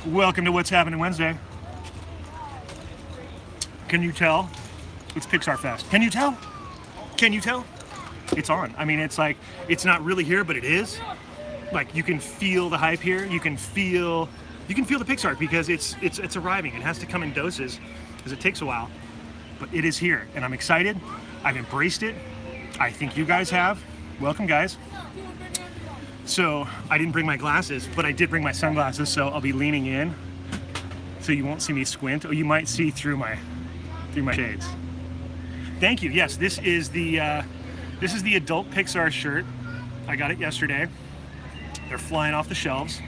Welcome to What's Happening Wednesday. Can you tell? It's Pixar Fest. Can you tell? Can you tell? It's on. I mean, it's like, it's not really here, but it is. Like, you can feel the hype here. You can feel the Pixar because it's arriving. It has to come in doses because it takes a while. But it is here, and I'm excited. I've embraced it. I think you guys have. Welcome, guys. So I didn't bring my glasses, but I did bring my sunglasses, so I'll be leaning in so you won't see me squint, or you might see through my shades. Thank you. Yes, this is the adult Pixar shirt. I got it yesterday. They're flying off the shelves.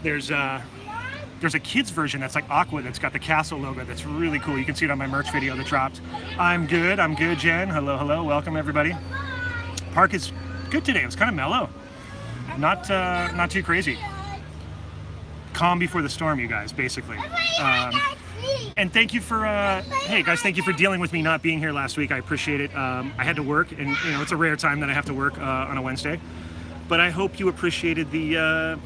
There's a kids version that's like aqua that's got the castle logo that's really cool. You can see it on my merch video that dropped. I'm good, Jen. Hello, welcome everybody. Park is good today. It was kind of mellow. Not too crazy. Calm before the storm, you guys, basically. And thank you for, hey guys, thank you for dealing with me not being here last week. I appreciate it. I had to work, and it's a rare time that I have to work on a Wednesday. But I hope you appreciated the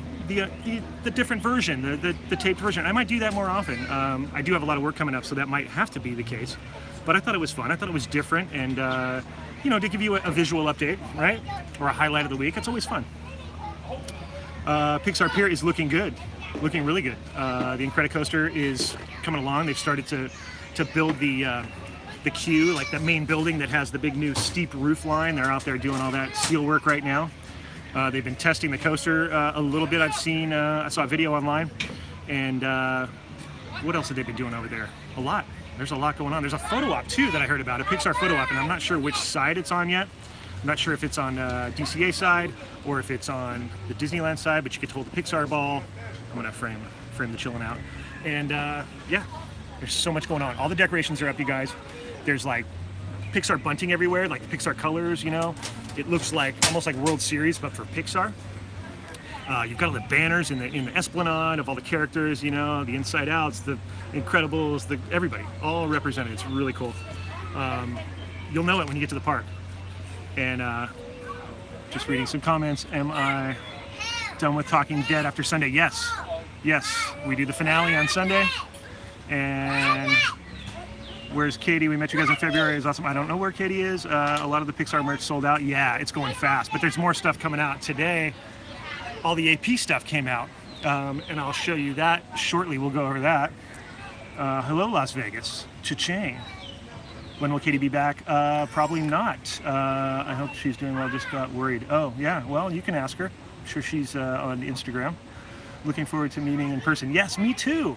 different version, the taped version. I might do that more often. I do have a lot of work coming up, so that might have to be the case. But I thought it was fun. I thought it was different, and to give you a visual update, right, or a highlight of the week. It's always fun. Pixar Pier is looking good, looking really good. The Incredicoaster is coming along. They've started to build the queue, like the main building that has the big new steep roof line. They're out there doing all that steel work right now. They've been testing the coaster a little bit. I saw a video online, and what else have they been doing over there? A lot. There's a lot going on. There's a photo op too that I heard about, a Pixar photo op, and I'm not sure which side it's on yet. I'm not sure if it's on DCA side or if it's on the Disneyland side, but you get to hold the Pixar ball. I'm gonna frame the chilling out. And yeah, there's so much going on. All the decorations are up, you guys. There's like Pixar bunting everywhere, like the Pixar colors, It looks like almost like World Series, but for Pixar. You've got all the banners in the Esplanade of all the characters, the Inside Outs, the Incredibles, everybody, all represented. It's really cool. You'll know it when you get to the park. And just reading some comments. Am I done with Talking Dead after Sunday? Yes. We do the finale on Sunday. And where's Katie? We met you guys in February. It was awesome. I don't know where Katie is. A lot of the Pixar merch sold out. Yeah, it's going fast. But there's more stuff coming out today. All the AP stuff came out. And I'll show you that shortly. We'll go over that. Hello, Las Vegas. Cha-ching. When will Katie be back? Probably not. I hope she's doing well. Just got worried. Oh, yeah. Well, you can ask her. I'm sure she's on Instagram. Looking forward to meeting in person. Yes, me too.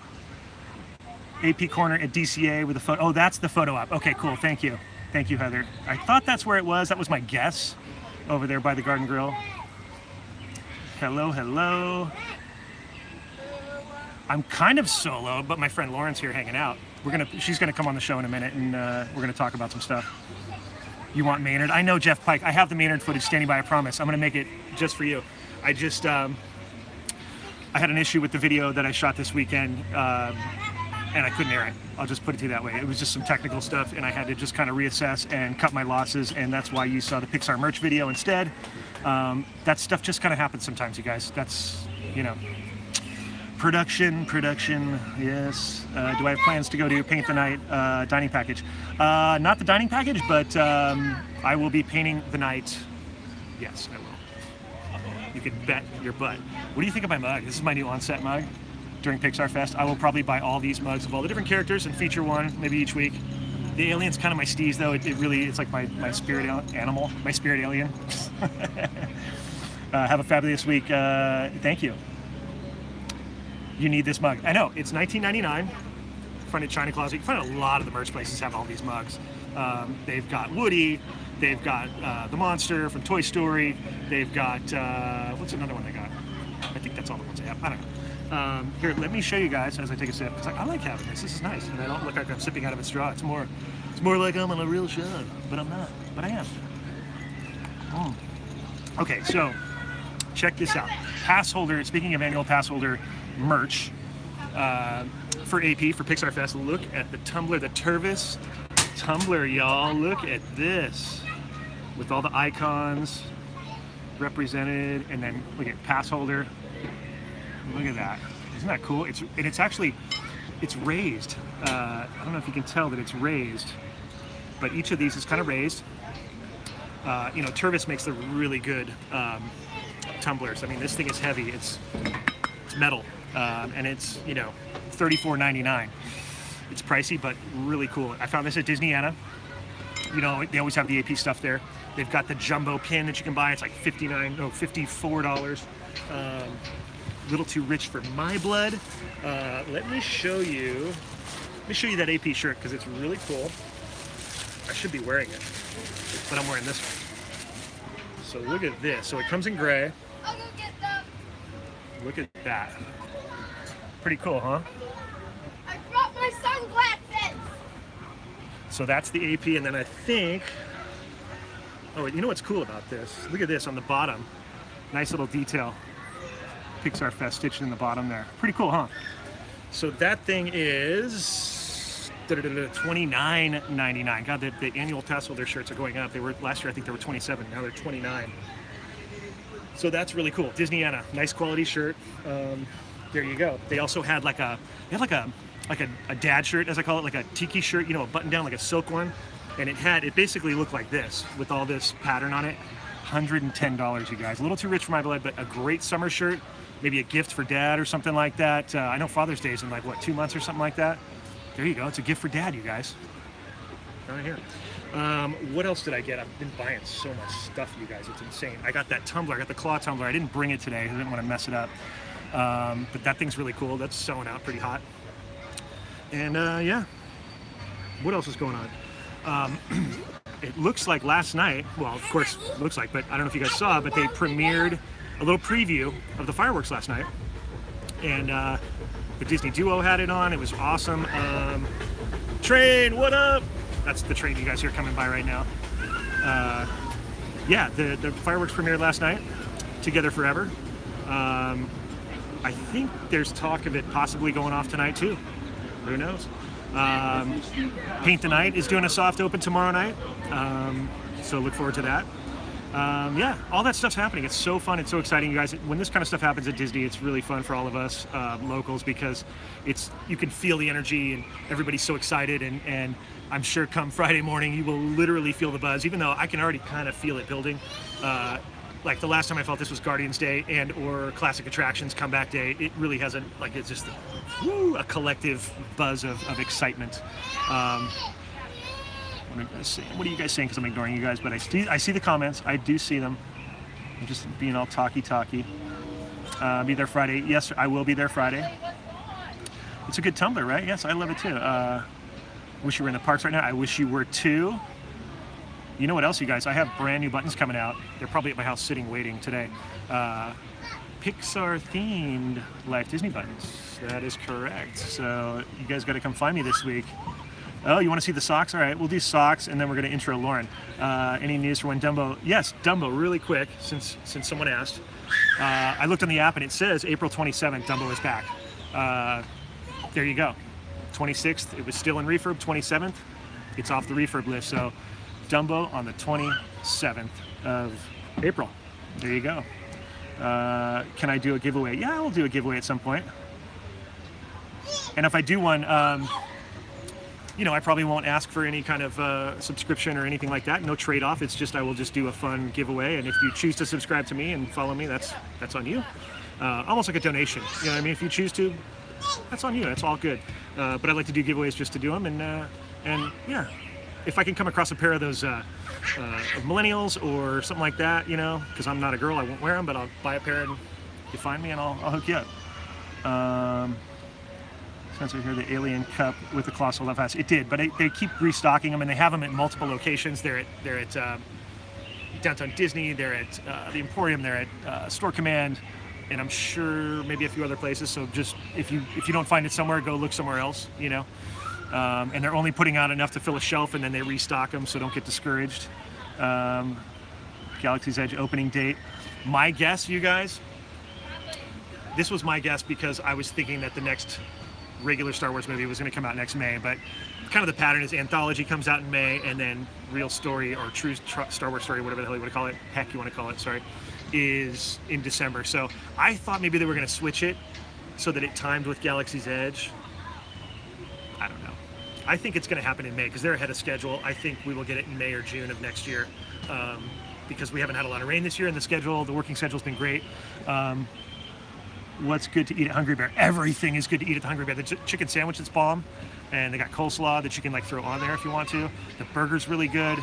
AP Corner at DCA with a photo. Oh, that's the photo op. Okay, cool. Thank you. Thank you, Heather. I thought that's where it was. That was my guess. Over there by the Garden Grill. Hello. I'm kind of solo, but my friend Lauren's here hanging out. She's gonna come on the show in a minute, and we're gonna talk about some stuff. You want Maynard? I know Jeff Pike. I have the Maynard footage standing by. I promise. I'm gonna make it just for you. I had an issue with the video that I shot this weekend, and I couldn't air it. I'll just put it to you that way. It was just some technical stuff, and I had to just kind of reassess and cut my losses, and that's why you saw the Pixar merch video instead. That stuff just kind of happens sometimes, you guys. That's Production, yes. Do I have plans to go to Paint the Night dining package? Not the dining package, but I will be painting the night. Yes, I will. You could bet your butt. What do you think of my mug? This is my new on-set mug during Pixar Fest. I will probably buy all these mugs of all the different characters and feature one maybe each week. The alien's kind of my steez, though. It's like my spirit animal, my spirit alien. Have a fabulous week. Thank you. You need this mug. I know, it's $19.99. Find it at China Closet. You can find a lot of the merch places have all these mugs. They've got Woody. They've got the monster from Toy Story. They've got, what's another one they got? I think that's all the ones they have. I don't know. Here, let me show you guys as I take a sip, because I like having this. This is nice, and I don't look like I'm sipping out of a straw. It's more like I'm on a real show, but I'm not. But I am. Okay, so check this out. Pass holder. Speaking of annual pass holder merch for AP for Pixar Fest. Look at the tumbler, the Tervis tumbler, y'all. Look at this with all the icons represented, and then look at pass holder. Look at that. Isn't that cool? It's actually, it's raised. I don't know if you can tell that it's raised, but each of these is kind of raised. You know, Tervis makes the really good tumblers. I mean, this thing is heavy. It's metal, and it's, you know, $34.99. It's pricey, but really cool. I found this at Disneyland. You know, they always have the AP stuff there. They've got the jumbo pin that you can buy. It's like $54. A little too rich for my blood. Let me show you that AP shirt because it's really cool. I should be wearing it, but I'm wearing this one. So look at this. So it comes in gray. I'll go get them. Look at that. Pretty cool, huh? I brought my sunglasses. So that's the AP, and then I think, oh, you know what's cool about this? Look at this on the bottom. Nice little detail. Pixar Fest stitched in the bottom there. Pretty cool, huh? So that thing is $29.99. God, the annual tassel, their shirts are going up. They were last year, I think they were $27. Now they're $29. So that's really cool. Disneyana, nice quality shirt. There you go. They also had like a dad shirt, as I call it, like a tiki shirt. You know, a button down, like a silk one, and it basically looked like this with all this pattern on it. $110, you guys. A little too rich for my blood, but a great summer shirt. Maybe a gift for dad or something like that. I know Father's Day is in like, what, 2 months or something like that? There you go. It's a gift for dad, you guys. Right here. What else did I get? I've been buying so much stuff, you guys. It's insane. I got that tumbler. I got the claw tumbler. I didn't bring it today. I didn't want to mess it up. But that thing's really cool. That's selling out pretty hot. And yeah. What else is going on? It looks like last night, well, of course, it looks like, but I don't know if you guys saw, but they premiered a little preview of the fireworks last night. And the Disney Duo had it on. It was awesome. Train, what up? That's the train you guys hear coming by right now. Yeah, the fireworks premiered last night, Together Forever. I think there's talk of it possibly going off tonight too. Who knows? Paint the Night is doing a soft open tomorrow night. So look forward to that. Yeah, all that stuff's happening. It's so fun. It's so exciting, you guys. When this kind of stuff happens at Disney, it's really fun for all of us locals because you can feel the energy and everybody's so excited. And I'm sure come Friday morning, you will literally feel the buzz, even though I can already kind of feel it building. Like the last time I felt this was Guardians Day and or Classic Attractions Comeback Day. It really hasn't, like, it's just a collective buzz of excitement. What are you guys saying? Because I'm ignoring you guys, but I see the comments. I do see them. I'm just being all talky. Be there Friday. Yes, I will be there Friday. It's a good tumbler, right? Yes, I love it too. Wish you were in the parks right now. I wish you were too. You know what else, you guys? I have brand new buttons coming out. They're probably at my house sitting waiting today. Pixar themed Life Disney buttons. That is correct. So you guys got to come find me this week. Oh, you want to see the socks? All right, we'll do socks, and then we're going to intro Lauren. Any news for when Dumbo? Yes, Dumbo, really quick, since someone asked. I looked on the app, and it says April 27th, Dumbo is back. There you go. 26th, it was still in refurb. 27th, it's off the refurb list. So Dumbo on the 27th of April. There you go. Can I do a giveaway? Yeah, I'll do a giveaway at some point. And if I do one, you know, I probably won't ask for any kind of subscription or anything like that. No trade-off. It's just I will just do a fun giveaway. And if you choose to subscribe to me and follow me, that's on you. Almost like a donation. You know what I mean? If you choose to, that's on you. That's all good. But I like to do giveaways just to do them. And yeah, if I can come across a pair of those of millennials or something like that, you know, because I'm not a girl, I won't wear them, but I'll buy a pair and you find me and I'll hook you up. Spencer here, the Alien Cup with the Colossal Love House. It did, but they keep restocking them and they have them at multiple locations. They're at Downtown Disney, they're at the Emporium, they're at Store Command, and I'm sure maybe a few other places. So just if you don't find it somewhere, go look somewhere else, you know. And they're only putting out enough to fill a shelf and then they restock them, so don't get discouraged. Galaxy's Edge opening date. My guess, you guys, this was my guess because I was thinking that the next regular Star Wars movie was going to come out next May, but kind of the pattern is Anthology comes out in May and then Real Story or True Star Wars Story, whatever the hell you want to call it, you want to call it, is in December. So I thought maybe they were going to switch it so that it timed with Galaxy's Edge. I don't know. I think it's going to happen in May because they're ahead of schedule. I think we will get it in May or June of next year because we haven't had a lot of rain this year, and the working schedule's been great. What's good to eat at Hungry Bear? Everything is good to eat at the Hungry Bear. The chicken sandwich is bomb, and they got coleslaw that you can like throw on there if you want to. The burger's really good.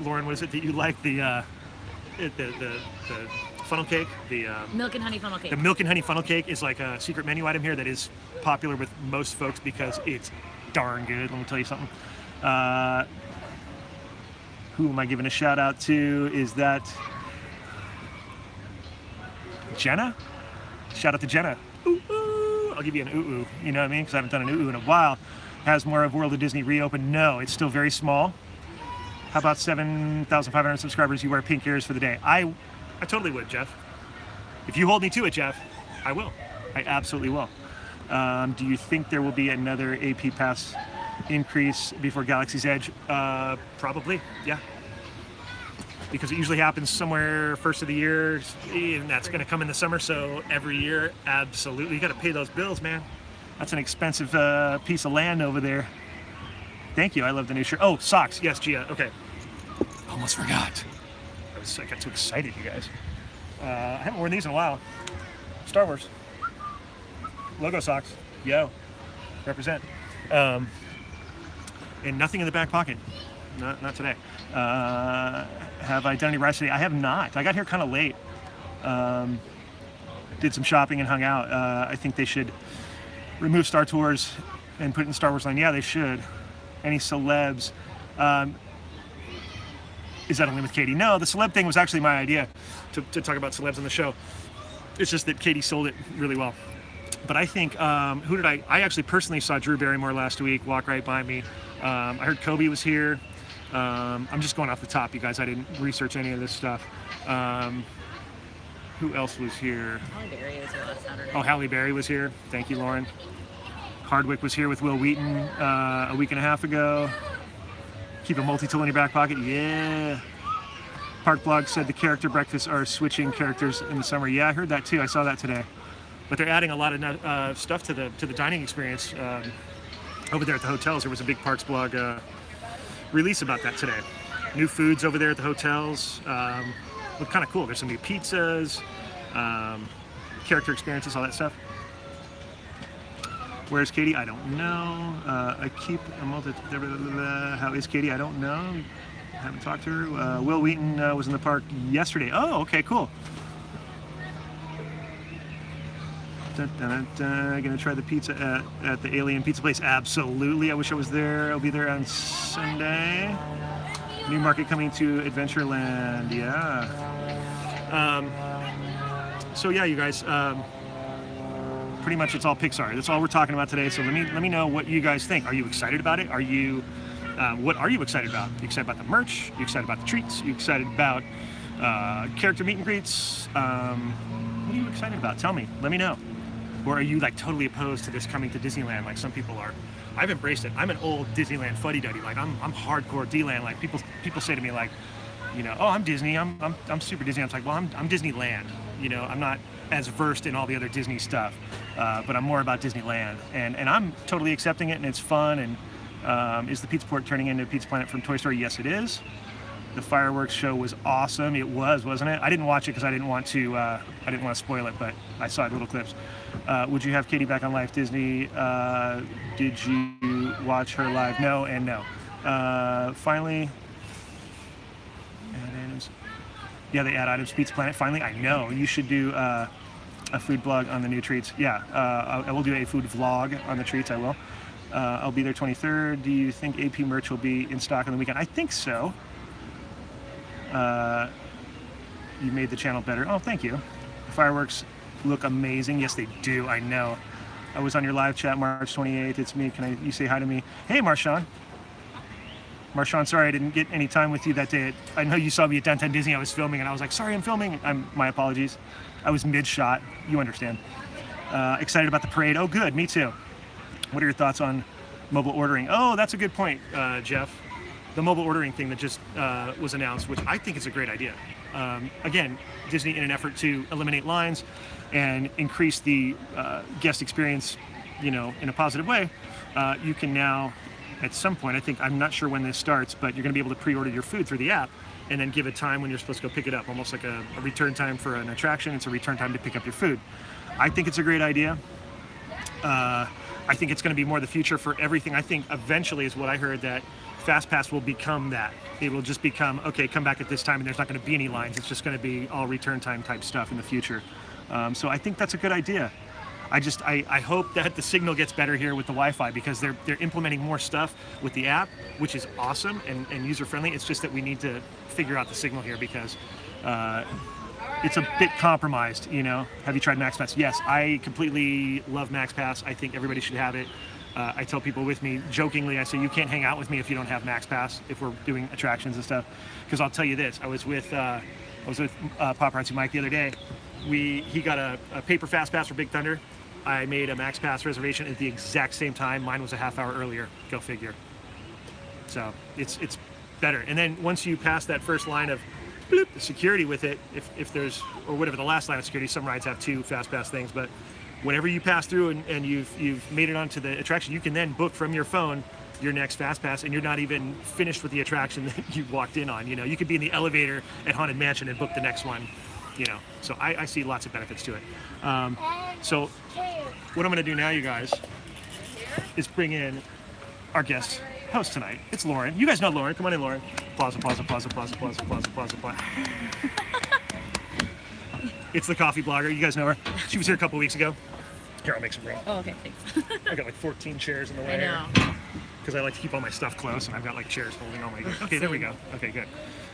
Lauren, what is it that you like? The funnel cake, the milk and honey funnel cake. The milk and honey funnel cake is like a secret menu item here that is popular with most folks because it's darn good. Let me tell you something. Who am I giving a shout out to? Is that Jenna? Shout out to Jenna. Ooh, ooh. I'll give you an ooh ooh. You know what I mean? Because I haven't done an ooh ooh in a while. Has more of World of Disney reopened? No, it's still very small. How about 7,500 subscribers? You wear pink ears for the day. I totally would, Jeff. If you hold me to it, Jeff, I will. I absolutely will. Do you think there will be another AP Pass increase before Galaxy's Edge? Probably, yeah. Because it usually happens somewhere first of the year, and that's going to come in the summer. So every year, absolutely, you got to pay those bills, man. That's an expensive piece of land over there. Thank you. I love the new shirt. Oh, socks. Yes, Gia. Okay. Almost forgot. I got too excited, you guys. I haven't worn these in a while. Star Wars logo socks. Yo, represent. And nothing in the back pocket. Not today. Have I done any rides today? I have not. I got here kind of late. Did some shopping and hung out. I think they should remove Star Tours and put it in Star Wars Land. Yeah, they should. Any celebs? Is that only with Katie? No, the celeb thing was actually my idea to talk about celebs on the show. It's just that Katie sold it really well. But I think, who did I actually personally saw Drew Barrymore last week, walk right by me. I heard Kobe was here. I'm just going off the top, you guys. I didn't research any of this stuff. Who else was here? Halle Berry was here last Saturday. Oh, Halle Berry was here. Thank you, Lauren. Hardwick was here with Will Wheaton a week and a half ago. Keep a multi-tool in your back pocket. Yeah. Park Blog said the character breakfasts are switching characters in the summer. Yeah, I heard that too. I saw that today. But they're adding a lot of stuff to the dining experience over there at the hotels. There was a big Parks Blog release about that today. New foods over there at the hotels. Look kind of cool. There's some new pizzas, character experiences, all that stuff. Where's Katie? I don't know. I keep a multi. How is Katie? I don't know. Haven't talked to her. Will Wheaton was in the park yesterday. Oh, okay, cool. Gonna try the pizza at the Alien Pizza Place. Absolutely. I wish I was there. I'll be there on Sunday. New market coming to Adventureland. Yeah. So yeah, you guys. Pretty much it's all Pixar. That's all we're talking about today. So let me know what you guys think. Are you excited about it? Are you what are you excited about? You excited about the merch? You excited about the treats? You excited about character meet and greets? What are you excited about? Tell me. Let me know. Or are you like totally opposed to this coming to Disneyland like some people are? I've embraced it. I'm an old Disneyland fuddy-duddy. Like I'm hardcore D-Land. Like people say to me like, you know, oh, I'm Disney. I'm super Disney. I'm like, well, I'm Disneyland. You know, I'm not as versed in all the other Disney stuff, but I'm more about Disneyland, and I'm totally accepting it, and it's fun. And is the Pizza Port turning into Pizza Planet from Toy Story? Yes, it is. The fireworks show was awesome. It was, wasn't it? I didn't watch it because I didn't want to spoil it, but I saw little clips. Would you have Katie back on Live Disney? Did you watch her live? No and no. Finally, add items. Yeah, they add items. Pizza Planet. Finally, I know you should do a food blog on the new treats. Yeah, I will do a food vlog on the treats. I will. I'll be there 23rd. Do you think AP merch will be in stock on the weekend? I think so. You made the channel better. Oh, thank you. The fireworks look amazing. Yes, they do. I know. I was on your live chat March 28th. It's me. You say hi to me? Hey, Marshawn. Marshawn, sorry I didn't get any time with you that day. I know you saw me at Downtown Disney. I was filming, and I was like, sorry, I'm filming. My apologies. I was mid-shot. You understand. Excited about the parade. Oh, good. Me too. What are your thoughts on mobile ordering? Oh, that's a good point, Jeff. The mobile ordering thing that just was announced, which I think is a great idea. again, Disney, in an effort to eliminate lines and increase the guest experience, in a positive way, you can now, at some point, I'm not sure when this starts, but you're going to be able to pre-order your food through the app and then give a time when you're supposed to go pick it up, almost like a return time for an attraction. It's a return time to pick up your food. I think it's a great idea. I think it's going to be more the future for everything. I think eventually is what I heard, that FastPass will become that. It will just become, okay, come back at this time and there's not going to be any lines. It's just going to be all return time type stuff in the future. So I think that's a good idea. I hope that the signal gets better here with the Wi-Fi, because they're implementing more stuff with the app, which is awesome and user-friendly. It's just that we need to figure out the signal here, because it's a bit compromised, Have you tried MaxPass? Yes, I completely love MaxPass. I think everybody should have it. I tell people with me, jokingly, I say, you can't hang out with me if you don't have MaxPass, if we're doing attractions and stuff. Because I'll tell you this, I was with Paparazzi Mike the other day. He got a paper fast pass for Big Thunder. I made a MaxPass reservation at the exact same time. Mine was a half hour earlier. Go figure. So it's better. And then once you pass that first line of bloop, security with it, if there's, or whatever the last line of security, some rides have 2 fast pass things, but whenever you pass through and you've made it onto the attraction, you can then book from your phone your next fast pass, and you're not even finished with the attraction that you walked in on. You could be in the elevator at Haunted Mansion and book the next one. So I see lots of benefits to it. So what I'm going to do now, you guys, is bring in our guest host tonight. It's Lauren. You guys know Lauren. Come on in, Lauren. Plaza. It's the coffee blogger. You guys know her. She was here a couple weeks ago. Here, I'll make some room. Oh, okay, thanks. I got like 14 chairs in the way. I know. Because I like to keep all my stuff close, and I've got like chairs holding all my gear. Okay, there we go. Okay, good.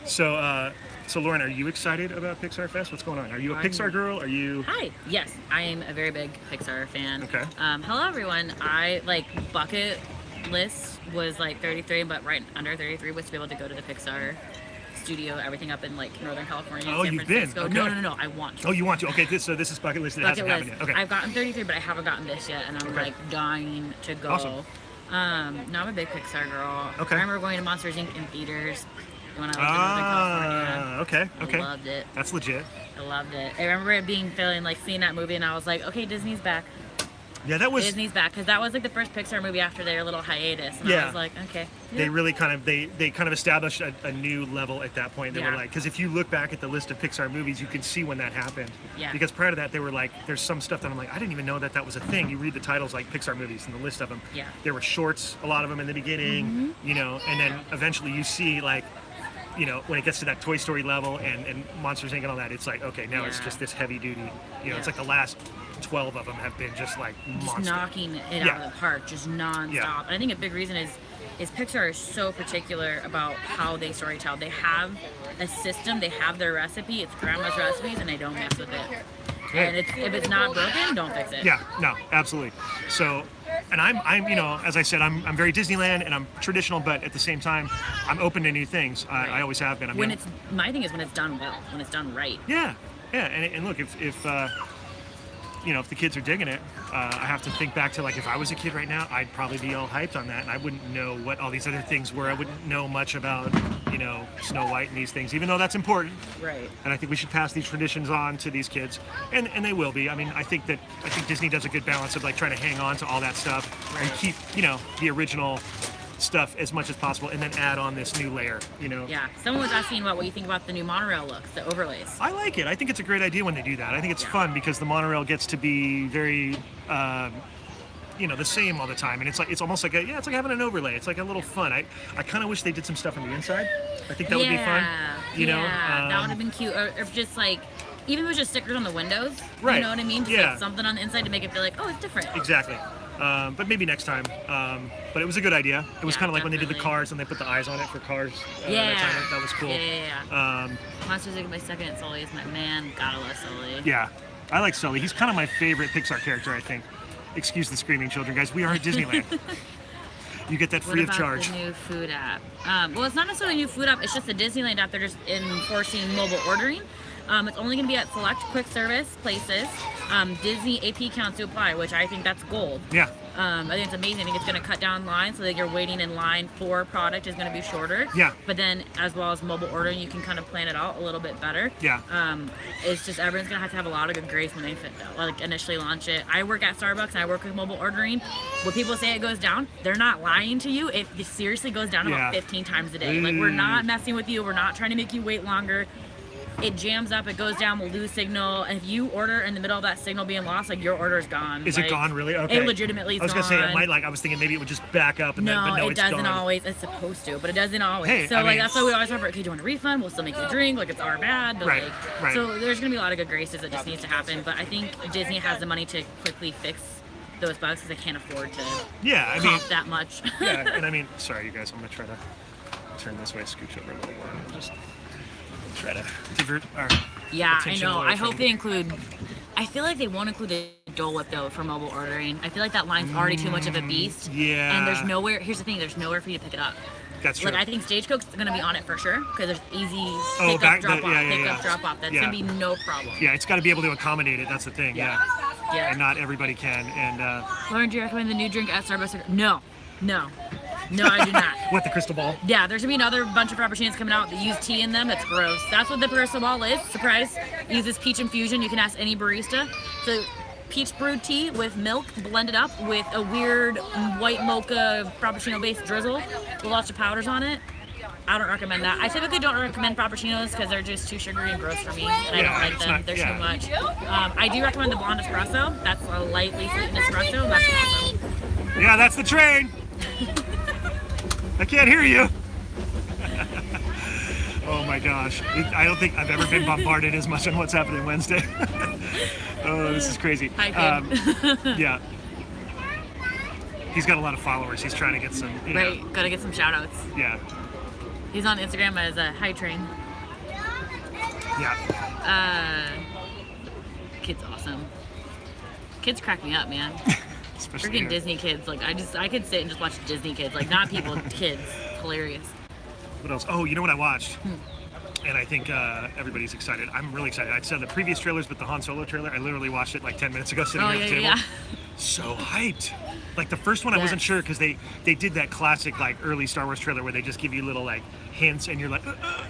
So Lauren, are you excited about Pixar Fest? What's going on? Are you a Pixar girl? Are you? Hi. Yes, I am a very big Pixar fan. Okay. Hello, everyone. I bucket list was 33, but right under 33 was to be able to go to the Pixar studio, everything up in Northern California. Oh, San you've Francisco. been? Okay. No. I want to. Oh, you want to? Okay, so this is bucket list that hasn't happened yet. Okay. I've gotten 33, but I haven't gotten this yet, and I'm dying to go. Awesome. Now I'm a big Pixar girl. Okay. I remember going to Monsters Inc. in theaters when I was in Northern California. Okay. I loved it. That's legit. I loved it. I remember it feeling seeing that movie, and I was like, okay, Disney's back. Yeah, that was. Disney's back, because that was the first Pixar movie after their little hiatus, and I was like, okay. Yeah. They really kind of established a new level at that point. They were because if you look back at the list of Pixar movies, you can see when that happened. Yeah. Because prior to that, they were there's some stuff that I'm I didn't even know that was a thing. You read the titles Pixar movies and the list of them. Yeah. There were shorts, a lot of them in the beginning, and then eventually you see when it gets to that Toy Story level and Monsters Inc. and all that, it's okay, now it's just this heavy duty. It's the last 12 of them have been just monster. Knocking it out of the park, just nonstop. Yeah. And I think a big reason is Pixar is so particular about how they storytell. They have a system, they have their recipe, it's grandma's recipes, and they don't mess with it. And if it's not broken, don't fix it. Yeah, no, absolutely. So, and I'm as I said, I'm very Disneyland and I'm traditional, but at the same time, I'm open to new things. I always have been. My thing is when it's done well, when it's done right. Yeah, and look, if the kids are digging it, I have to think back to if I was a kid right now, I'd probably be all hyped on that, and I wouldn't know what all these other things were. I wouldn't know much about Snow White and these things, even though that's important. Right. And I think we should pass these traditions on to these kids, and they will be. I mean, I think Disney does a good balance of trying to hang on to all that stuff and keep the original stuff as much as possible, and then add on this new layer. Yeah. Someone was asking what you think about the new monorail looks, the overlays. I like it. I think it's a great idea when they do that. I think it's fun because the monorail gets to be very the same all the time, and it's almost it's like having an overlay. It's a little fun. I kind of wish they did some stuff on the inside. I think that would be fun. That would have been cute, or just even if it was just stickers on the windows. Right. You know what I mean? Just something on the inside to make it feel oh, it's different. Exactly. But maybe next time. But it was a good idea. It was kind of like when they did the cars and they put the eyes on it for cars. That was cool. Yeah. Monsters Inc. My second, Sully is my man. Gotta love Sully. Yeah, I like Sully. He's kind of my favorite Pixar character, I think. Excuse the screaming children, guys. We are at Disneyland. You get that free of charge. What about the new food app? Well, it's not necessarily a new food app. It's just the Disneyland app. They're just enforcing mobile ordering. It's only going to be at select quick service places. Disney AP counts to apply, which I think that's gold. Yeah. I think it's amazing. I think it's going to cut down lines so that you're waiting in line for product is going to be shorter. Yeah. But then, as well as mobile ordering, you can kind of plan it out a little bit better. Yeah. It's just everyone's going to have a lot of good grace when they initially launch it. I work at Starbucks and I work with mobile ordering. When people say it goes down, they're not lying to you. It seriously goes down about 15 times a day. Like, we're not messing with you. We're not trying to make you wait longer. It jams up, it goes down, we'll lose signal, and if you order in the middle of that signal being lost, like, your order's gone. Is it gone, really? Okay. It legitimately is gone. I was going to say, it might, like, I was thinking maybe it would just back up, and then, but no, it it's doesn't gone. always. It's supposed to, but it doesn't always. Hey, so, I like, mean, that's why we always remember, okay, do you want a refund? We'll still make you a drink, like, it's our bad, but, right, like, right. so there's going to be a lot of good graces that just needs to happen, but I think Disney has the money to quickly fix those bugs because they can't afford to comp that much. Yeah, and I mean, sorry, you guys, I'm going to try to turn this way, scooch over a little more, and just try to divert our attention I know. away I hope from- they include. I feel like they won't include the Dole Whip though for mobile ordering. I feel like that line's already too much of a beast. Yeah. And there's nowhere. Here's the thing. There's nowhere for you to pick it up. That's true. Like I think Stagecoach's gonna be on it for sure because there's easy Oh, pick up, drop off, drop off. That's Yeah. gonna be no problem. Yeah, it's got to be able to accommodate it. That's the thing. Yeah. Yeah. And not everybody can. And Lauren, do you recommend the new drink at Starbucks? No, I do not. what, the crystal ball? Yeah, there's gonna be another bunch of frappuccinos coming out that use tea in them. That's gross. That's what the crystal ball is. Surprise! It uses peach infusion. You can ask any barista. So, peach brewed tea with milk blended up with a weird white mocha frappuccino-based drizzle with lots of powders on it. I don't recommend that. I typically don't recommend frappuccinos because they're just too sugary and gross for me, and I don't like it's them. not- They're yeah. too much. I do recommend the blonde espresso. That's a lightly sweetened espresso. That's awesome. Yeah, that's the train. I can't hear you. Oh my gosh. I don't think I've ever been bombarded as much on What's Happening Wednesday. Oh, this is crazy. Hi, Kim. Yeah. He's got a lot of followers. He's trying to get some, you know, Right, gotta get some shout outs. yeah. He's on Instagram as a High Train. Yeah. Kid's awesome. Kids crack me up, man. Especially Freaking Disney kids. Like, I could sit and just watch Disney kids. Like, not people, kids. It's hilarious. What else? Oh, you know what I watched? And I think everybody's excited. I'm really excited. I said the previous trailers, but the Han Solo trailer, I literally watched it like 10 minutes ago sitting here at the table. Yeah. So hyped. Like the first one, I wasn't sure because they did that classic like early Star Wars trailer where they just give you little like hints and you're like,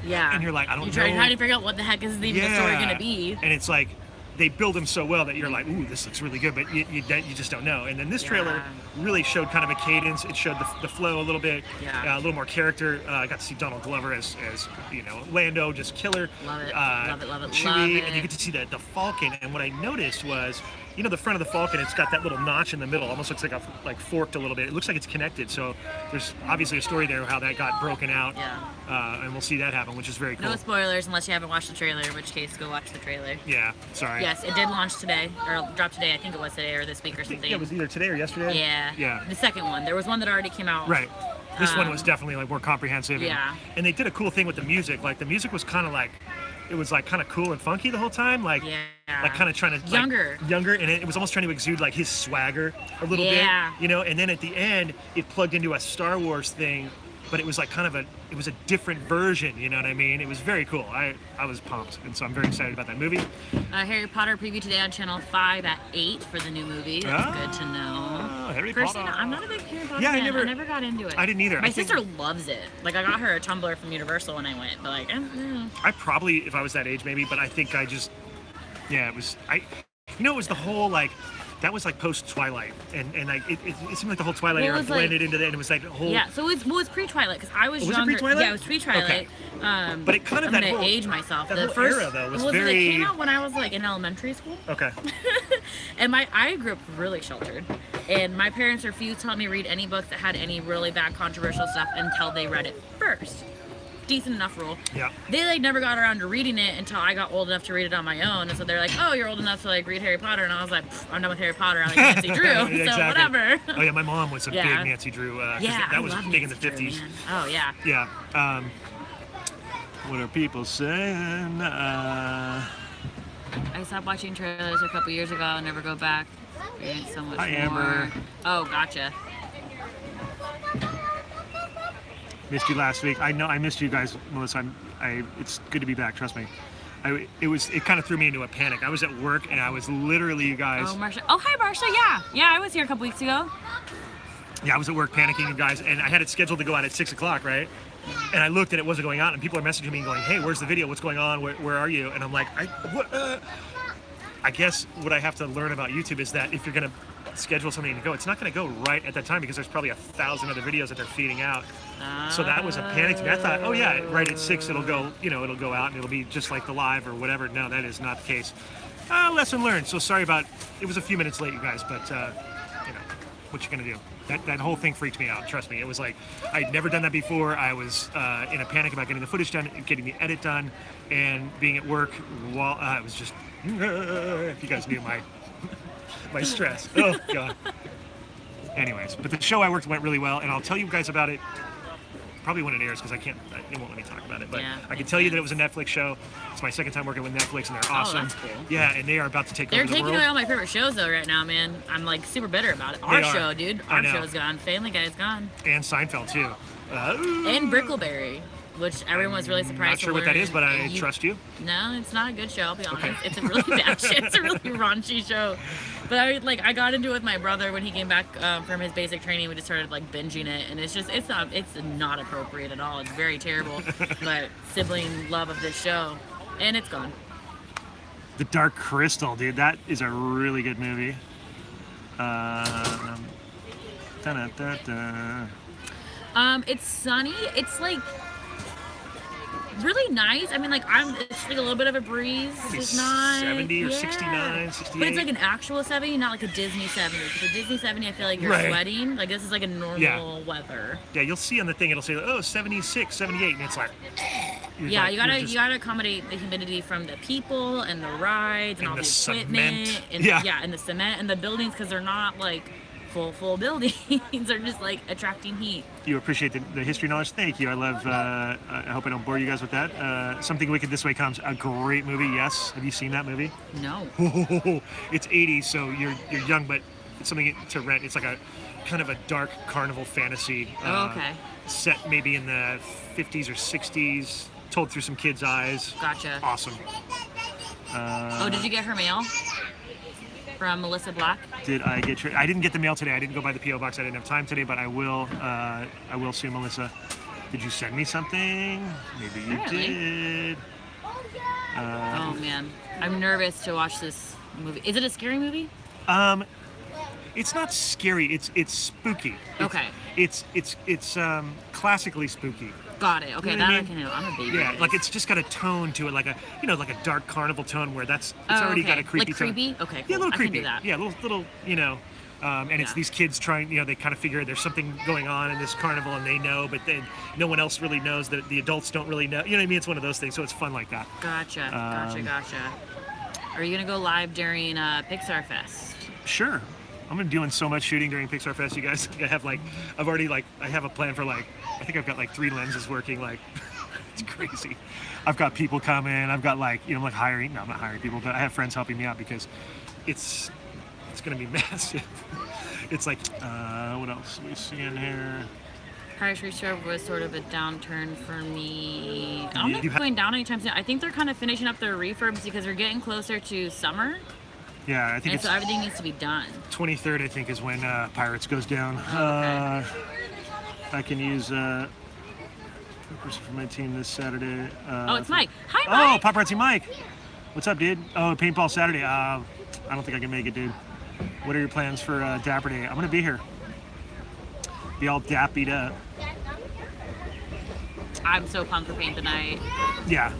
Yeah. and you're like, I don't know. You're trying to figure out what the heck is even the story going to be. And it's like, they build them so well that you're like, ooh, this looks really good, but you just don't know. And then this trailer really showed kind of a cadence. It showed the flow a little bit, a little more character. I got to see Donald Glover as you know, Lando, just killer. Love it, love it. Chewie, and you get to see the Falcon. And what I noticed was, you know, the front of the Falcon, it's got that little notch in the middle, almost looks like forked a little bit. It looks like it's connected. So there's obviously a story there how that got broken out. And we'll see that happen, which is very cool. No spoilers unless you haven't watched the trailer, in which case go watch the trailer. Yeah, sorry. Yes, it did launch today, or drop today. I think it was today or this week or something. Yeah, it was either today or yesterday. Yeah. The second one. There was one that already came out. Right. This one was definitely like more comprehensive. Yeah. And they did a cool thing with the music. Like the music was kind of like, it was like kind of cool and funky the whole time. Like, like kind of trying to younger, and it was almost trying to exude like his swagger a little bit. You know. And then at the end, it plugged into a Star Wars thing, but it was like kind of it was a different version. You know what I mean? It was very cool. I was pumped, and so I'm very excited about that movie. Harry Potter preview today on Channel 5 at 8 for the new movie. That's good to know. Harry Personally, Potter. I'm not a big Harry Potter Yeah, fan. I never got into it. I didn't either. My sister loves it. Like, I got her a Tumblr from Universal when I went, but like, I probably, if I was that age, maybe, but I think I just, it was, it was the whole like. That was like post Twilight, and like it seemed like the whole Twilight era blended into that, and it was like the whole. Yeah, so it was pre-Twilight because I was younger. Was it pre-Twilight? Yeah, it was pre-Twilight. Okay. But it kind of I'm gonna age myself. That whole era though was very. It came out when I was like in elementary school. Okay. And I grew up really sheltered, and my parents refused to let me read any books that had any really bad controversial stuff until they read it first. Decent enough rule. Yeah. They like never got around to reading it until I got old enough to read it on my own, and so they're like, "Oh, you're old enough to like read Harry Potter," and I was like, "I'm done with Harry Potter. I like Nancy Drew, so whatever." Oh yeah, my mom was a big Nancy Drew. That was big in the '50s. Man. Oh yeah. Yeah. What are people saying? I stopped watching trailers a couple years ago and never go back. Reading so much Hi, more. Amber. Oh, gotcha. Missed you last week. I know I missed you guys, Melissa. It's good to be back. Trust me. it kind of threw me into a panic. I was at work and I was literally, you guys. Oh, Marsha. Oh, hi, Marsha. Yeah, I was here a couple weeks ago. Yeah, I was at work panicking, you guys, and I had it scheduled to go out at 6 o'clock, right? And I looked and it wasn't going out, and people are messaging me going, "Hey, where's the video? What's going on? Where are you?" And I'm like, I guess what I have to learn about YouTube is that if you're gonna schedule something to go, it's not gonna go right at that time because there's probably 1,000 other videos that they're feeding out. So that was a panic to me. I thought, oh yeah, right at 6 it'll go, it'll go out and it'll be just like the live or whatever. No, that is not the case. Lesson learned. So sorry about it was a few minutes late, you guys, but what you gonna do? That whole thing freaked me out. Trust me, it was like I'd never done that before. I was in a panic about getting the footage done, getting the edit done, and being at work while I was just. If you guys knew my stress. Oh god. Anyways, but the show I worked went really well, and I'll tell you guys about it probably when it airs because it won't let me talk about it. But I can tell you that it was a Netflix show. It's my second time working with Netflix, and they're awesome. Oh, that's cool. Yeah, and they are about to take They're over the world. taking away all my favorite shows though right now, man. I'm like super bitter about it. Our show, dude. Our show's gone. Family Guy's gone. And Seinfeld too. And Brickleberry, which everyone was really surprised. Not sure what that is, but I trust you. No, it's not a good show. I'll be honest. Okay. It's a really bad show. It's a really raunchy show. But I got into it with my brother when he came back from his basic training. We just started like binging it, and it's not appropriate at all. It's very terrible. But sibling love of this show, and it's gone. The Dark Crystal, dude. That is a really good movie. It's sunny. It's like really nice. I mean, like it's like a little bit of a breeze. It's not 70 or 69, 68. But it's like an actual 70, not like a Disney 70. Because a Disney 70, I feel like you're sweating. Like this is like a normal weather. Yeah, you'll see on the thing. It'll say, 76, 78, and it's like. Yeah, you gotta accommodate the humidity from the people and the rides and all the equipment and and the cement and the buildings because they're not like full buildings. They're just like attracting heat. You appreciate the history knowledge. Thank you. I love. I hope I don't bore you guys with that. Something Wicked This Way Comes. A great movie. Yes. Have you seen that movie? No. It's 80s, so you're young, but it's something to rent. It's like a kind of a dark carnival fantasy. Okay. Set maybe in the 50s or 60s. Told through some kids' eyes. Gotcha. Awesome. Did you get her mail? From Melissa Black? Did I get your? I didn't get the mail today. I didn't go by the P.O. box. I didn't have time today, but I will. I will soon, Melissa. Did you send me something? Maybe you did. Oh man, I'm nervous to watch this movie. Is it a scary movie? It's not scary. It's spooky. Okay. It's classically spooky. Got it. Okay, You know what I I mean? can handle. I'm a baby. Yeah, like it's just got a tone to it, like a like a dark carnival tone where it's already got a creepy tone. Like creepy? Okay, cool. Yeah, a little creepy. I can do that. Yeah, little and it's these kids trying, they kind of figure there's something going on in this carnival and they know, but then no one else really knows, that the adults don't really know. You know what I mean? It's one of those things, so it's fun like that. Gotcha. Are you gonna go live during Pixar Fest? Sure. I'm doing so much shooting during Pixar Fest, you guys. I have I have a plan for I think I've got 3 lenses working, it's crazy. I've got people coming, I've got I'm hiring, no, I'm not hiring people, but I have friends helping me out because it's gonna be massive. It's what else are we seeing here? Pirates Reserve was sort of a downturn for me. I'm not going down anytime soon. I think they're kind of finishing up their refurbs because we're getting closer to summer. Yeah, I think so everything needs to be done. 23rd, I think, is when Pirates goes down. Okay. I can use a person from my team this Saturday. It's Mike. Hi, Mike. Oh, Paparazzi Mike. What's up, dude? Oh, paintball Saturday. I don't think I can make it, dude. What are your plans for Dapper Day? I'm going to be here. Be all dappied up. I'm so pumped for paint tonight. Yeah.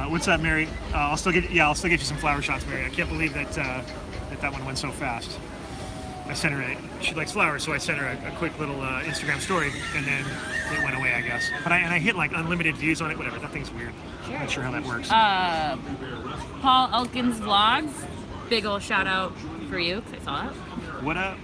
What's up, Mary? I'll still get you some flower shots, Mary. I can't believe that one went so fast. I sent her she likes flowers, so I sent her a quick little Instagram story, and then it went away, I guess. But I hit unlimited views on it, whatever. That thing's weird. I'm not sure how that works. Paul Elkins Vlogs, big ol' shout out for you, because I saw that. What up?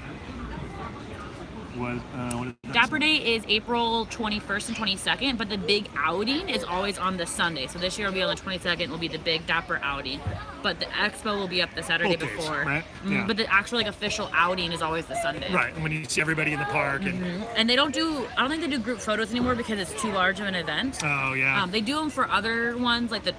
what is that? Dapper Day is April 21st and 22nd, but the big outing is always on the Sunday. So this year will be on the 22nd, will be the big Dapper outing. But the expo will be up the Saturday Both days, before. right? Yeah. But the actual official outing is always the Sunday. Right, and when you see everybody in the park. And they don't do, I don't think they do group photos anymore because it's too large of an event. Oh, yeah. They do them for other ones like the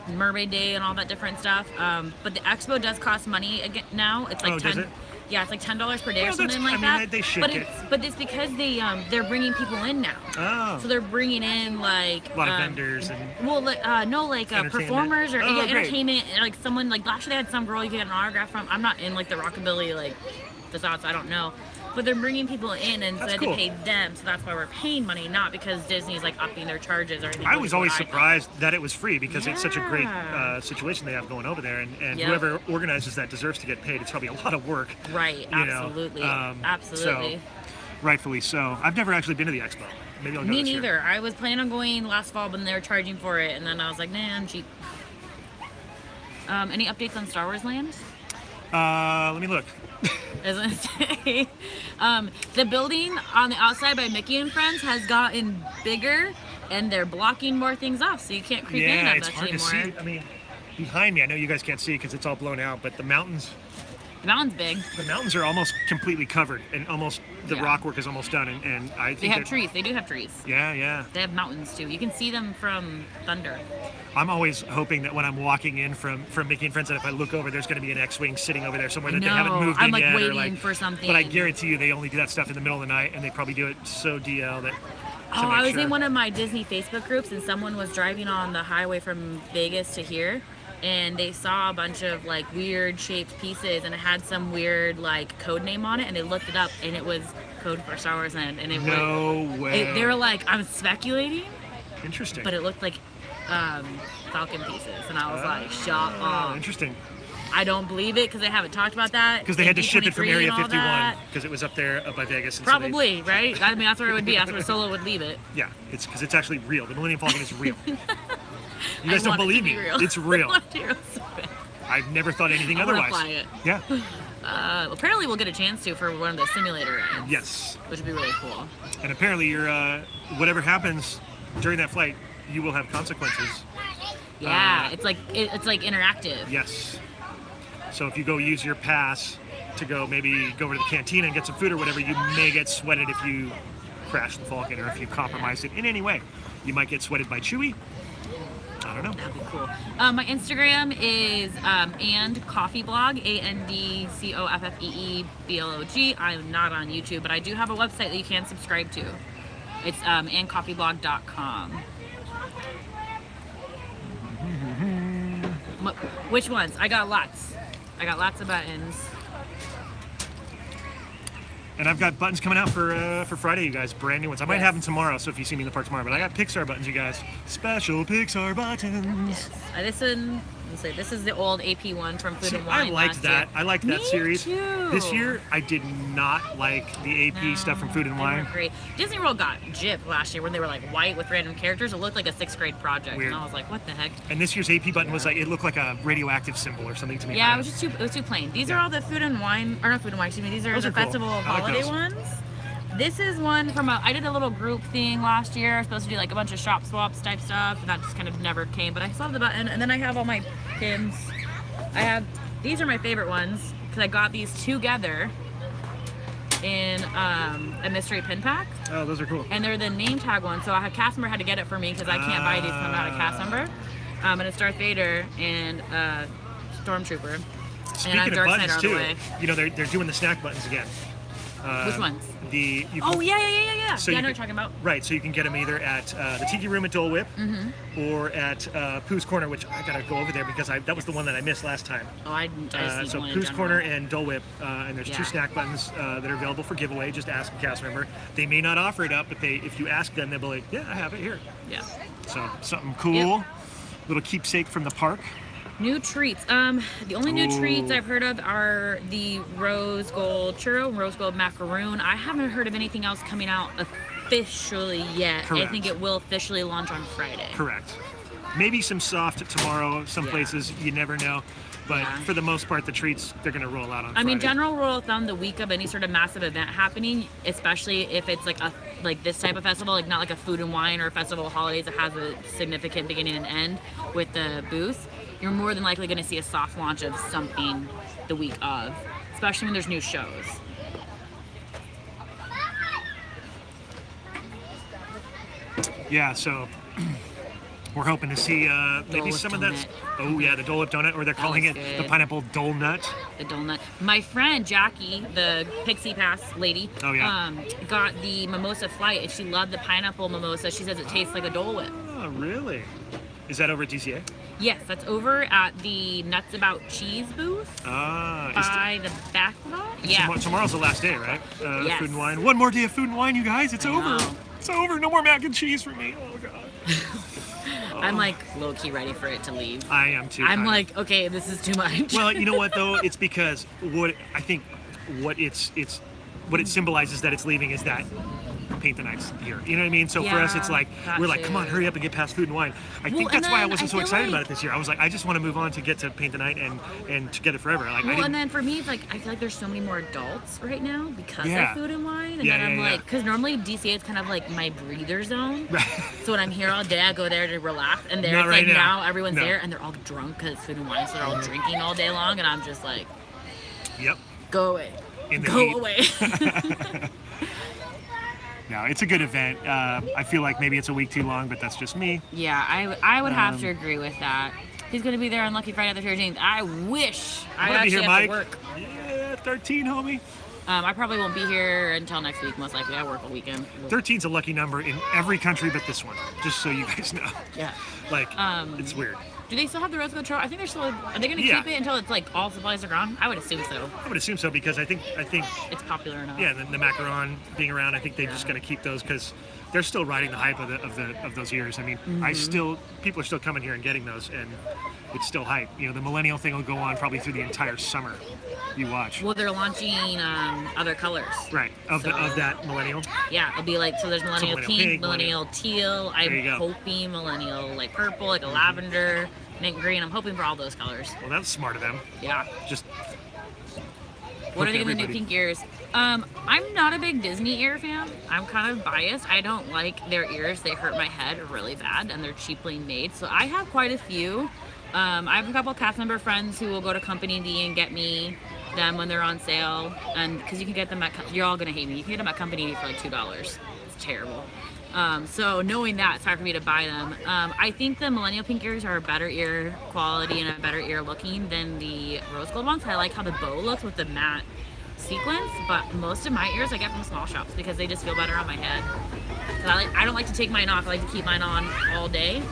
Mermaid Day and all that different stuff. But the expo does cost money again now. It's like does it? Yeah, it's like $10 per day or Well, something like I mean, that. they should but get- it's because they're bringing people in now. Oh. So they're bringing in like A lot of vendors and performers or Oh, great. entertainment. Like someone like last year they had some girl you could get an autograph from. I'm not in like the rockabilly like facades, I don't know. But they're bringing people in and so That's they cool. pay them, so that's why we're paying money, not because Disney's like upping their charges or anything. I was always What I think. surprised that it was free because it's such a great Yeah. situation they have going over there, and Yep. whoever organizes that deserves to get paid. It's probably a lot of work. Right, you know, absolutely. So, rightfully so. I've never actually been to the expo. Maybe I'll go Me this year. neither. I was planning on going last fall, but they were charging for it, and then I was like, nah, I'm cheap. Any updates on Star Wars Land? Let me look. As I say, the building on the outside by Mickey and Friends has gotten bigger, and they're blocking more things off, so you can't creep in Yeah, that it's much hard anymore. to see. I mean, behind me, I know you guys can't see because it's all blown out, but the mountains The mountain's big. are almost completely covered, and almost the Yeah. rock work is almost done. And I think They have that- trees. They do have trees. Yeah, yeah. They have mountains too. You can see them from Thunder. I'm always hoping that when I'm walking in from Mickey and Friends, that if I look over, there's going to be an X-wing sitting over there somewhere that they haven't moved I'm in like yet. waiting or like, for something. But I guarantee you, they only do that stuff in the middle of the night, and they probably do it so DL that. Oh, I was in one of my Disney Facebook groups, and someone was driving on the highway from Vegas to here, and they saw a bunch of like weird shaped pieces, and it had some weird like code name on it, and they looked it up, and it was code for Star Wars Land, and it No was. way. They were like, I'm speculating, Interesting. but it looked like Falcon pieces, and I was like, shut Oh, up. interesting. I don't believe it because they haven't talked about that. Because they had to ship it from D23 Area and all 51 that. because it was up there up by Vegas. And so they- Probably, right? I mean, that's where it would be. That's where Solo would leave it. yeah, it's because it's actually real. The Millennium Falcon is real. You I guys don't want it to believe be me? real. It's real. I want it to be real so bad. I've never thought anything I wanna otherwise. fly it. Yeah. Apparently, we'll get a chance to for one of the simulator rides. Yes. Which would be really cool. And apparently, your whatever happens during that flight, you will have consequences. Yeah, it's like interactive. Yes. So if you go use your pass to go maybe go over to the cantina and get some food or whatever, you may get sweated if you crash the Falcon or if you compromise it in any way. You might get sweated by Chewie. I don't know. That'd be cool. My Instagram is and coffee blog, ANDCOFFEEBLOG. I'm not on YouTube, but I do have a website that you can subscribe to. It's andcoffeeblog.com. Which ones? I got lots. I got lots of buttons. And I've got buttons coming out for Friday, you guys. Brand new ones. I might Yes. have them tomorrow, so if you see me in the park tomorrow. But I got Pixar buttons, you guys. Special Pixar buttons. This is the old AP one from Food See, and Wine. I liked last that. year. I liked that Me series. too. This year, I did not like the AP stuff from Food and They Wine. weren't great. Disney World got gypped last year when they were like white with random characters. It looked like a 6th grade project, Weird. and I was like, "What the heck?" And this year's AP button was like, it looked like a radioactive symbol or something to me. Yeah, it was too plain. These are Yeah. all the Food and Wine, or not Food and Wine. Excuse me. These are Those the are cool. festival I like holiday those. ones. This is one from I did a little group thing last year. I was supposed to do like a bunch of shop swaps type stuff, and that just kind of never came. But I still have the button, and then I have all my pins. These are my favorite ones because I got these together in a mystery pin pack, Oh, those are cool. and they're the name tag ones. So I had cast member had to get it for me because I can't buy these because I'm not a cast member. And it's Darth Vader and Stormtrooper. Speaking I'm of Dark buttons Side all the too, way. you know they're doing the snack buttons again. Which ones? You Oh can- yeah. So Yeah, I you know what can- you're talking about. Right, so you can get them either at the Tiki Room at Dole Whip or at Pooh's Corner, which I gotta go over there because that was the one that I missed last time. Oh, I just need So one in Pooh's general. Corner and Dole Whip, and there's Yeah. 2 snack buttons that are available for giveaway. Just ask a cast member. They may not offer it up, but if you ask them, they'll be like, "Yeah, I have it here." Yeah. So something cool, little keepsake from the park. New treats. The only new Ooh. treats I've heard of are the rose gold churro and rose gold macaroon. I haven't heard of anything else coming out officially yet. I Correct. think it will officially launch on Friday. Correct. Maybe some soft tomorrow. Some Yeah. places you never know. But Yeah. for the most part, the treats they're going to roll out on I mean, Friday. general rule of thumb, the week of any sort of massive event happening, especially if it's like this type of festival, like not like a food and wine or a festival of holidays that has a significant beginning and end with the booth, you're more than likely going to see a soft launch of something the week of, especially when there's new shows. Yeah, so we're hoping to see maybe Dole Whip some of that. donut. Oh yeah, the Dole Whip donut, or they're calling it looks the good. pineapple dole nut. The donut. My friend Jackie, the Pixie Pass lady, Oh, yeah. got the mimosa flight, and she loved the pineapple mimosa. She says it tastes like a Dole Whip. Oh really? Is that over at DCA? Yes, that's over at the Nuts About Cheese booth Ah, by the back lot. Yeah. tomorrow's the last day, right? Yes. Food and wine. One more day of food and wine, you guys. It's I over. know. It's over. No more mac and cheese for me. Oh god. I'm like low key ready for it to leave. I am too. I'm kind of. like, okay, this is too much. Well, you know what though? It's because what it symbolizes that it's leaving is that paint the night's here. You know what I mean? So for us, it's Yeah, like that we're like, come on, too. hurry up and get past food and wine. I think Well, that's and why I then wasn't I so feel excited about like- it this year. I was like, I just want to move on to get to paint the night and Together Forever. Like I Well, didn't. and then for me, it's like I feel like there's so many more adults right now because Yeah. of food and wine, and Yeah, then I'm yeah, yeah. like, because normally DCA is kind of like my breather zone. So when I'm here all day, I go there to relax, and there Not it's right like now. now everyone's No. there, and they're all drunk because it's food and wine, so they're all drinking all day long, and I'm just like, Yep. go away, In the go heat. away. No, it's a good event. I feel like maybe it's a week too long, but that's just me. Yeah, I would have to agree with that. He's gonna be there on Lucky Friday the 13th. I wish I I'm gonna be actually here, have Mike. to work. Yeah, 13, homie. I probably won't be here until next week, most likely. I work all weekend. 13's a lucky number in every country but this one. Just so you guys know. Yeah. Like, it's weird. Do they still have the Rose Gold Trophy? I think they're still. Are they gonna Yeah. keep it until it's like all supplies are gone? I would assume so. I would assume so because I think It's popular enough. yeah, the macaron being around, I think they're just gonna keep those because they're still riding the hype of those years. I mean, people are still coming here and getting those, and it's still hype. You know, the millennial thing will go on probably through the entire summer. You watch. Well, they're launching other colors. Right, of So- that millennial. Yeah, it'll be like, so there's millennial millennial pink, pink, millennial teal. There you I'm go. hoping millennial like purple, like a lavender, mint green. I'm hoping for all those colors. Well, that's smart of them. Yeah. Just What are they hook gonna do everybody. pink ears? I'm not a big Disney ear fan. I'm kind of biased. I don't like their ears. They hurt my head really bad, and they're cheaply made. So I have quite a few. I have a couple cast member friends who will go to Company D and get me them when they're on sale, and because you can get them at, you're all gonna hate me. You can get them at Company D for like $2. It's terrible. So knowing that, it's hard for me to buy them. I think the millennial pink ears are a better ear quality and a better ear looking than the rose gold ones. I like how the bow looks with the matte sequence, but most of my ears I get from small shops because they just feel better on my head. 'Cause I don't like to take mine off. I like to keep mine on all day.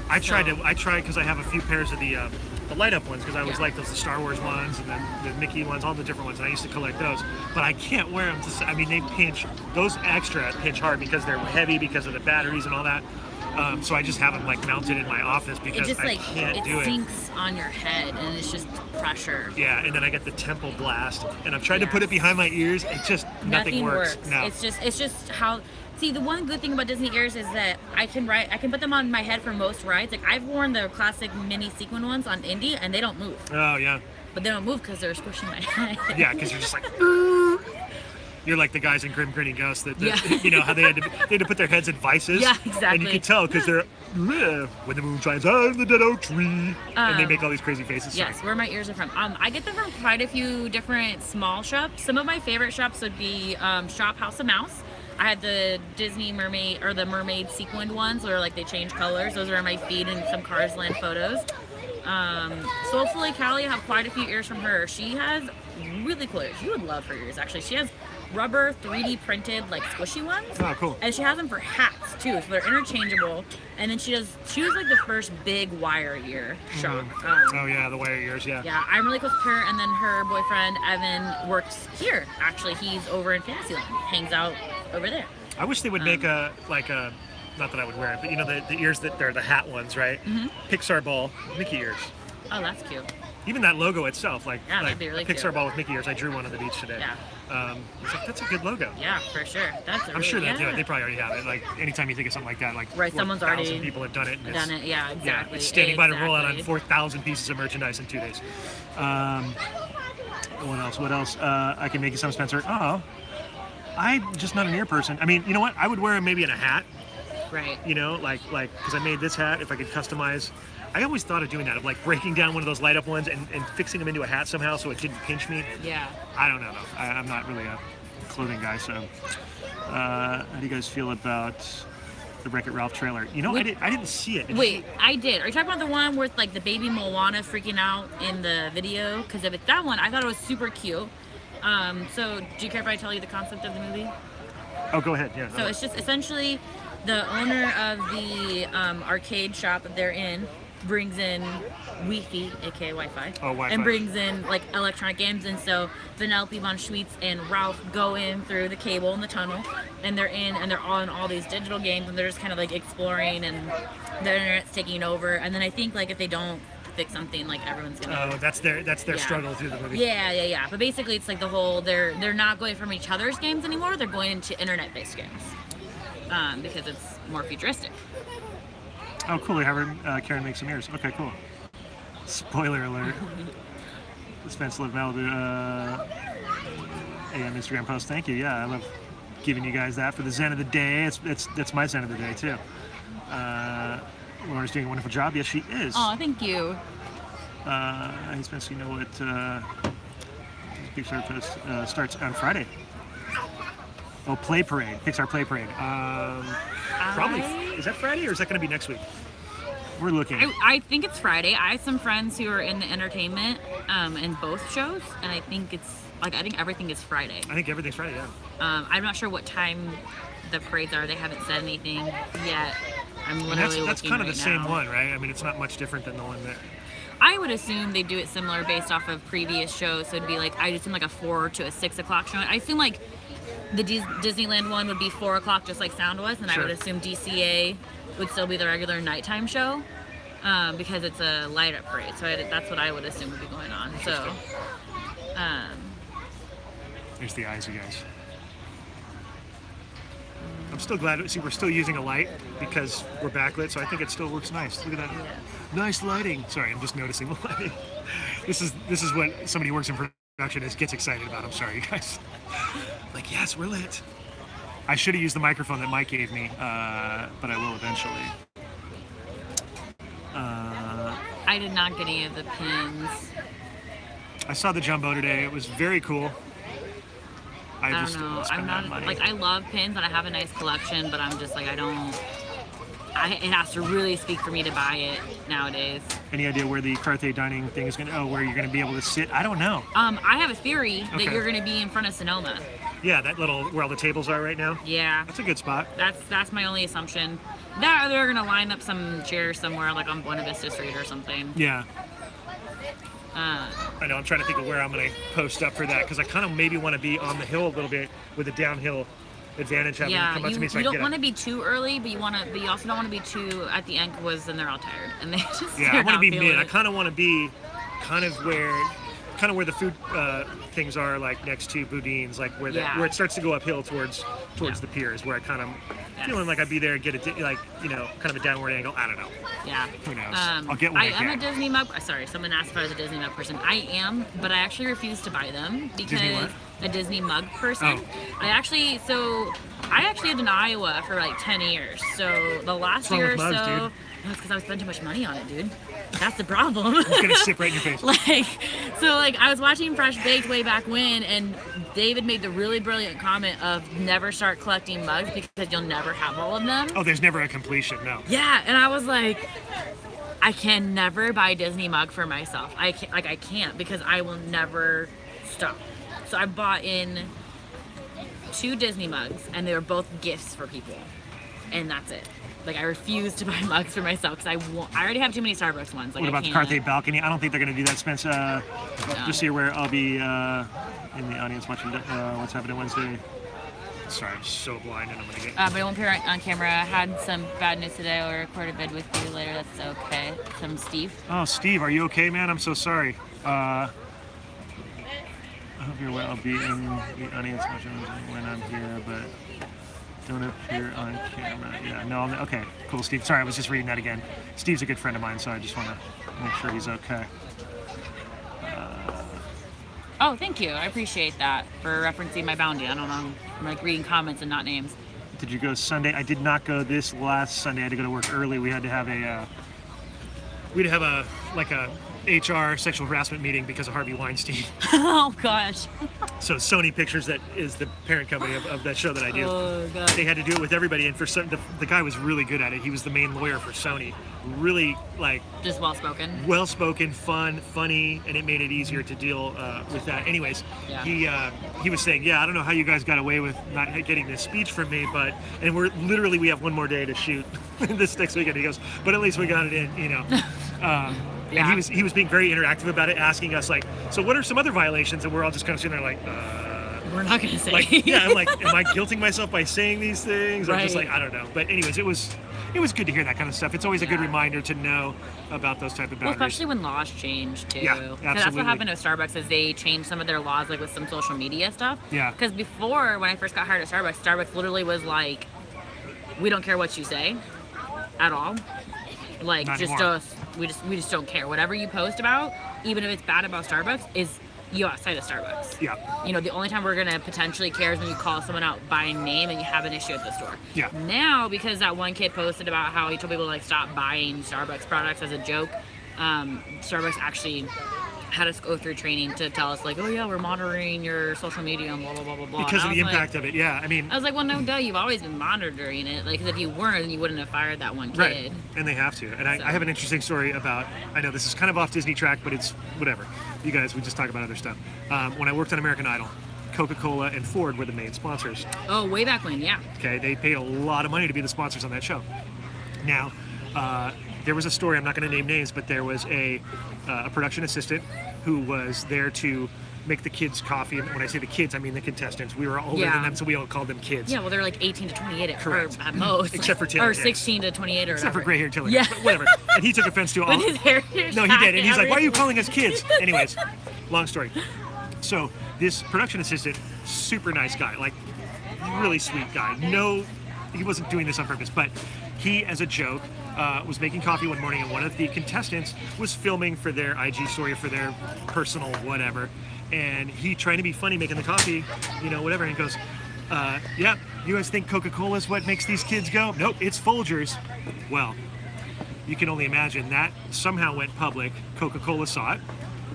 I tried because I have a few pairs of the light up ones because I always Yeah. like those, the Star Wars ones and then the Mickey ones, all the different ones, and I used to collect those. But I can't wear them. I mean, they pinch, those extra pinch hard because they're heavy because of the batteries and all that. So I just have them like mounted in my office It because just I like can't do it. sinks on your head and it's just pressure. Yeah, and then I get the temple blast, and I've tried to put it behind my ears, and just nothing works. No. It's just how. See, the one good thing about Disney ears is that I can put them on my head for most rides. Like I've worn the classic mini sequin ones on Indy, and they don't move. Oh yeah, But they don't move because they're squishing my head. yeah, because you're just like. You're like the guys in Grim Grinning Ghosts that, Yeah. you know how they had to put their heads in vices. Yeah, And exactly. you can tell because they're when the moon shines on the dead oak tree, and they make all these crazy faces. Yes, Sorry. where my ears are from. I get them from quite a few different small shops. Some of my favorite shops would be Shop House of Mouse. I had the Disney mermaid or the mermaid sequined ones where like they change colors. Those are on my feed in some Cars Land photos. Soulfully Callie, I have quite a few ears from her. She has really cool ears. You would love her ears actually. She has rubber 3D printed like squishy ones. Oh, cool. And she has them for hats too, so they're interchangeable. And then she was like the first big wire ear shop. Oh yeah, the wire ears. Yeah. Yeah, I'm really close with her, and then her boyfriend Evan works here. Actually, he's over in Fantasyland, hangs out over there. I wish they would make a not that I would wear it, but you know the ears that they're the hat ones, right? Mm-hmm. Pixar ball Mickey ears. Oh, that's cute. Even that logo itself, like, Yeah, that'd like be really a Pixar cute. ball with Mickey ears. I drew one on the beach today. Yeah. I was like, that's a good logo. Yeah, for sure. That's a I'm sure really, they do it. They probably already have it. Like anytime you think of something like that, like Right, someone's 4,000 already people have done it. And done it. Yeah, exactly. it's standing by to roll out on Exactly. 4,000 pieces of merchandise in 2 days. What else? What else? I can make you some, Spencer. Oh, I'm just not an ear person. I mean, you know what? I would wear them maybe in a hat. Right. You know, like because I made this hat. If I could customize, I always thought of doing that, of like breaking down one of those light up ones and fixing them into a hat somehow so it didn't pinch me. Yeah. I don't know though. I'm not really a clothing guy. So, how do you guys feel about the Wreck-It Ralph trailer? You know, I didn't see it. Wait, I did. Are you talking about the one with like the baby Moana freaking out in the video? Because if it's that one, I thought it was super cute. So do you care if I tell you the concept of the movie? Oh, go ahead. Yeah. So it's just essentially the owner of the arcade shop that they're in brings in Wi-Fi, aka Wi-Fi, Oh, Wi-Fi. and brings in like electronic games. And so Vanellope von Schweetz and Ralph go in through the cable in the tunnel, and they're on all these digital games, and they're just kind of like exploring, and the internet's taking over. And then I think like if they don't fix something, like everyone's gonna. Oh, that's their Yeah. struggle through the movie. Yeah. But basically, it's like the whole they're not going from each other's games anymore. They're going into internet-based games because it's more futuristic. Oh, cool. They have Karen make some ears. Okay, cool. Spoiler alert. Spence lived Malibu. AM Instagram post. Thank you. Yeah, I love giving you guys that for the Zen of the day. That's my Zen of the day too. Laura's doing a wonderful job. Yes, she is. Oh, thank you. Hey, Spence, you know what? Pixar Fest starts on Friday. Oh, Play Parade. Pixar Play Parade. Probably. Is that Friday or is that going to be next week? We're looking. I think it's Friday. I have some friends who are in the entertainment in both shows, and I think everything is Friday. I think everything's Friday, yeah. I'm not sure what time the parades are. They haven't said anything yet. I'm And literally that's looking kind of right the same now. one, right? I mean, it's not much different than the one that. I would assume they do it similar based off of previous shows. So it'd be like, I assume like a 4 to a 6 o'clock show. I assume like the Disneyland one would be 4 o'clock, just like Sound was, and Sure. I would assume DCA would still be the regular nighttime show because it's a light up parade. So that's what I would assume would be going on. So, There's the eyes, you guys. I'm still glad. See, we're still using a light because we're backlit, so I think it still works nice. Look at that. Nice lighting. Sorry, I'm just noticing the lighting. This is what somebody who works in production gets excited about. I'm sorry, you guys. Like, yes, we're lit. I should have used the microphone that Mike gave me, but I will eventually. I did not get any of the pins. I saw the jumbo today. It was very cool. I I just don't know. spend I'm that not money. like I love pins and I have a nice collection, but I'm just like it has to really speak for me to buy it nowadays. Any idea where the Carthay dining thing is going to? Oh, where you're going to be able to sit? I don't know. I have a theory that Okay. you're going to be in front of Sonoma. Yeah, that little where all the tables are right now. Yeah, That's a good spot. that's my only assumption. That they're going to line up some chairs somewhere, like on Buena Vista Street or something. Yeah. I know. I'm trying to think of where I'm going to post up for that because I kind of maybe want to be on the hill a little bit with a downhill advantage having Yeah, come up to me so you I don't can want get to be too early, but you also don't want to be too at the end because then they're all tired and they just Yeah, I want to be mid. I kind of want to be kind of where the food things are, like next to Boudin's, like where where it starts to go uphill towards the piers, where I kind of feeling like I'd be there, get a like kind of a downward angle. I don't know. Yeah. Who knows? I'll get one. I am a Disney mug. Sorry, someone asked if I was a Disney mug person. I am, but I actually refuse to buy them because Disney what? a Disney mug person. Oh. I actually lived in Iowa for like 10 years. So the last wrong year or with mugs, so, dude? no, it's because I was spending too much money on it, dude. That's the problem. It's gonna sip right in your face. I was watching Fresh Baked way back when, and David made the really brilliant comment of never start collecting mugs because you'll never have all of them. Oh, there's never a completion. No. Yeah, and I was like, I can never buy a Disney mug for myself. I can't because I will never stop. So I bought in 2 Disney mugs, and they were both gifts for people, and that's it. Like I refuse to buy mugs for myself because I already have too many Starbucks ones. Like What about I the can't. Carthay balcony? I don't think they're gonna do that, Spence. Just so you're aware, I'll be in the audience watching what's happening Wednesday. Sorry, I'm so blind and I'm gonna get. But it won't appear on camera. I had some bad news today. I'll record a vid with you later. That's okay. From Steve. Oh, Steve, are you okay, man? I'm so sorry. I hope you're well. I'll be in the audience watching when I'm here, but don't appear on camera. Yeah, no, okay, cool, Steve. Sorry, I was just reading that again. Steve's a good friend of mine, so I just want to make sure he's okay. Oh, thank you. I appreciate that for referencing my bounty. I don't know. I'm like reading comments and not names. Did you go Sunday? I did not go this last Sunday. I had to go to work early. We had to have a HR sexual harassment meeting because of Harvey Weinstein. Oh gosh. So Sony Pictures, that is the parent company of that show that I do. Oh god. They had to do it with everybody, and for some, the guy was really good at it. He was the main lawyer for Sony. Really just well spoken, fun, funny, and it made it easier to deal with that. Anyways, yeah. he was saying, I don't know how you guys got away with not getting this speech from me, and we have one more day to shoot this next weekend. He goes, but at least we got it in, Yeah. And he was being very interactive about it, asking us so what are some other violations? And we're all just kind of sitting there we're not gonna say. I'm like, am I guilting myself by saying these things? Right. I'm just I don't know. But anyways, it was good to hear that kind of stuff. It's always a good reminder to know about those type of boundaries. Well, especially when laws change too. Yeah, absolutely. That's what happened with Starbucks is they changed some of their laws with some social media stuff. Yeah. Because before, when I first got hired at Starbucks literally was like, we don't care what you say at all. We just don't care. Whatever you post about, even if it's bad about Starbucks, is you outside of Starbucks. Yeah. The only time we're gonna potentially care is when you call someone out by name and you have an issue at the store. Yeah. Now, because that one kid posted about how he told people to stop buying Starbucks products as a joke, Starbucks actually had us go through training to tell us oh yeah, we're monitoring your social media and blah blah blah blah blah. Because of the impact of it, yeah. I mean, I was like, well, no, duh, you've always been monitoring it. Because if you weren't, then you wouldn't have fired that one kid. Right. And they have to. And I have an interesting story about. I know this is kind of off Disney track, but it's whatever. You guys, we just talk about other stuff. When I worked on American Idol, Coca-Cola and Ford were the main sponsors. Oh, way back when, yeah. Okay, they paid a lot of money to be the sponsors on that show. Now, there was a story. I'm not going to name names, but there was a production assistant who was there to make the kids coffee. And when I say the kids, I mean the contestants. We were older than them, so we all called them kids. Yeah, well, they're 18 to 28 Correct. At most. Except for Taylor. Or 16 to 28 or Except whatever. for gray hair Taylor. Yeah. But whatever. And he took offense to all. With his heritage. No, he did. And he's like, why are you calling us kids? Anyways, long story. So this production assistant, super nice guy, really sweet guy. No, he wasn't doing this on purpose, but he, as a joke, was making coffee one morning, and one of the contestants was filming for their IG story, for their personal whatever, and he, trying to be funny, making the coffee, whatever, and he goes, yeah, you guys think Coca-Cola is what makes these kids go? Nope, it's Folgers. Well, you can only imagine that somehow went public. Coca-Cola saw it,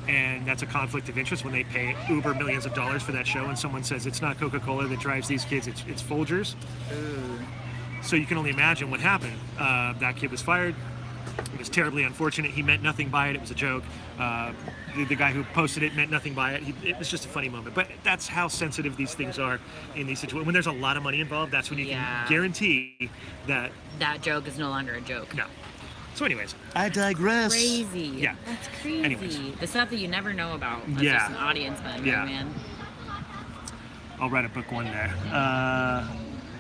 and that's a conflict of interest when they pay uber millions of dollars for that show, and someone says it's not Coca-Cola that drives these kids, it's Folgers. Ooh. So you can only imagine what happened. That kid was fired. It was terribly unfortunate. He meant nothing by it. It was a joke. The guy who posted it meant nothing by it. It was just a funny moment. But that's how sensitive these things are in these situations. When there's a lot of money involved, that's when you can guarantee that that joke is no longer a joke. No. So anyways, I digress. Crazy. Yeah. That's crazy. Anyways. The stuff that you never know about as just an audience member, man. I'll write a book one day.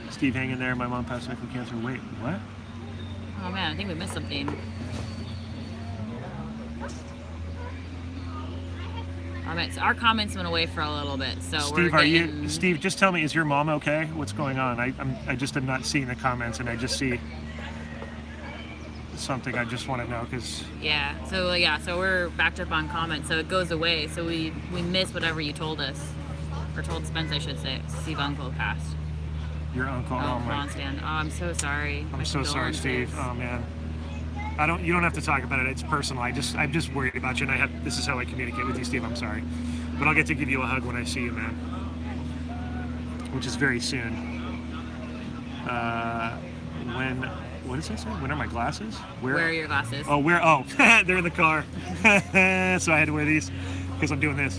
Steve, hang in there. My mom passed away from cancer. Wait, what? Oh man, I think we missed something. All right, so our comments went away for a little bit. So Steve, Steve, just tell me, is your mom okay? What's going on? I just am not seeing the comments, and I just see something. I just want to know because. So we're backed up on comments, so it goes away. So we missed whatever you told us, or told Spence, I should say. Steve uncle passed. Your uncle. Oh my. Ron Stan. Oh, I'm so sorry. I'm so sorry, Steve. Oh man. You don't have to talk about it. It's personal. I'm just worried about you, and this is how I communicate with you, Steve. I'm sorry, but I'll get to give you a hug when I see you, man. Which is very soon. What does that say? When are my glasses? Where are your glasses? Oh, where? Oh, they're in the car. So I had to wear these because I'm doing this.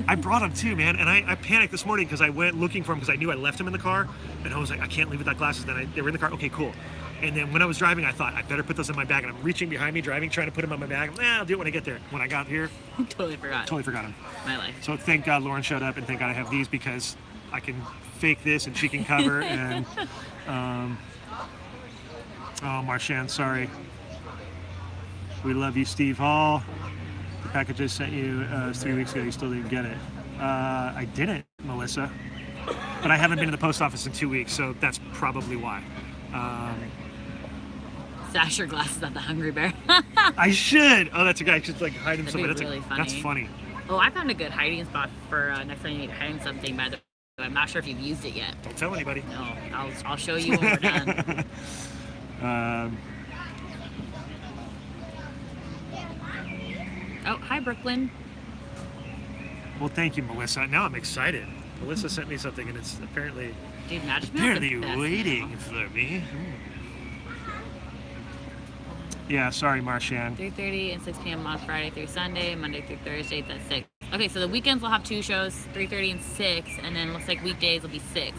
I brought them too, man, and I panicked this morning because I went looking for them because I knew I left them in the car, and I was like, I can't leave without glasses. Then they were in the car. Okay, cool. And then when I was driving, I thought I better put those in my bag, and I'm reaching behind me, driving, trying to put them in my bag. I'll do it when I get there. When I got here, totally forgot them. My life. So thank God Lauren showed up, and thank God I have these because I can fake this and she can cover. And oh, Marshan, sorry. We love you, Steve Hall. The package I sent you 3 weeks ago. You still didn't get it. I didn't, Melissa. But I haven't been to the post office in 2 weeks, so that's probably why. Stash your glasses at the Hungry Bear. I should. Oh, that's a guy who should like hide That'd somewhere. be really funny. That's funny. Oh, I found a good hiding spot for next time you need to hide something. By the way, I'm not sure if you've used it yet. Don't tell anybody. No, I'll show you when we're done. Oh, hi, Brooklyn. Well, thank you, Melissa. Now I'm excited. Melissa sent me something, and it's apparently Dude, Magic Mouse is the best waiting now. for me. Yeah, sorry, Marshan. 3:30 and 6 p.m. on Friday through Sunday, Monday through Thursday at 6. Okay, so the weekends will have 2 shows, 3:30 and 6, and then it looks like weekdays will be 6.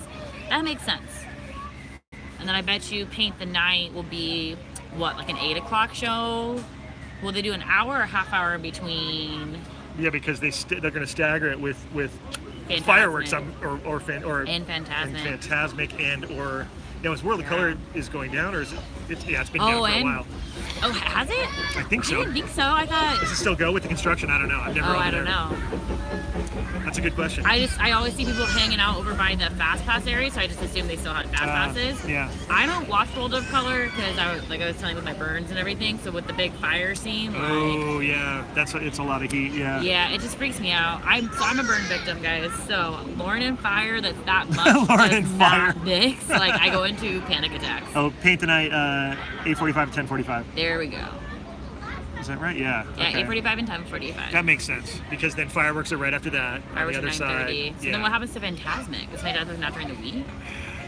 That makes sense. And then I bet you Paint the Night will be, what, like an 8 o'clock show? Will they do an hour or a half hour in between? Yeah, because they're going to stagger it with Fantasmic. fireworks or And Fantasmic. and Fantasmic or now is World of Yeah. Color is going down or is it's been down for a while. Oh, has it? I think so. I didn't think so. I thought. Does it still go with the construction? I don't know. I've never. Oh, over I don't there. know. That's a good question. I always see people hanging out over by the Fast Pass area, so I just assume they still had Fast Passes. Yeah. I don't watch World of Color because I was telling with my burns and everything. So with the big fire scene, like, Oh yeah, it's a lot of heat. Yeah. yeah, it just freaks me out. I'm a burn victim, guys. So Lauren and fire, that's that much. Lauren does and not fire. mix. Like I go into panic attacks. Oh, Paint the Night, 8:45 to 10:45. There we go. Is that right? Yeah. Yeah, okay. 8:45 and 10:45. That makes sense because then fireworks are right after that Fireworks on the at other 9:30. side. So Yeah. then what happens to Fantasmic? Is Fantasmic not during the week?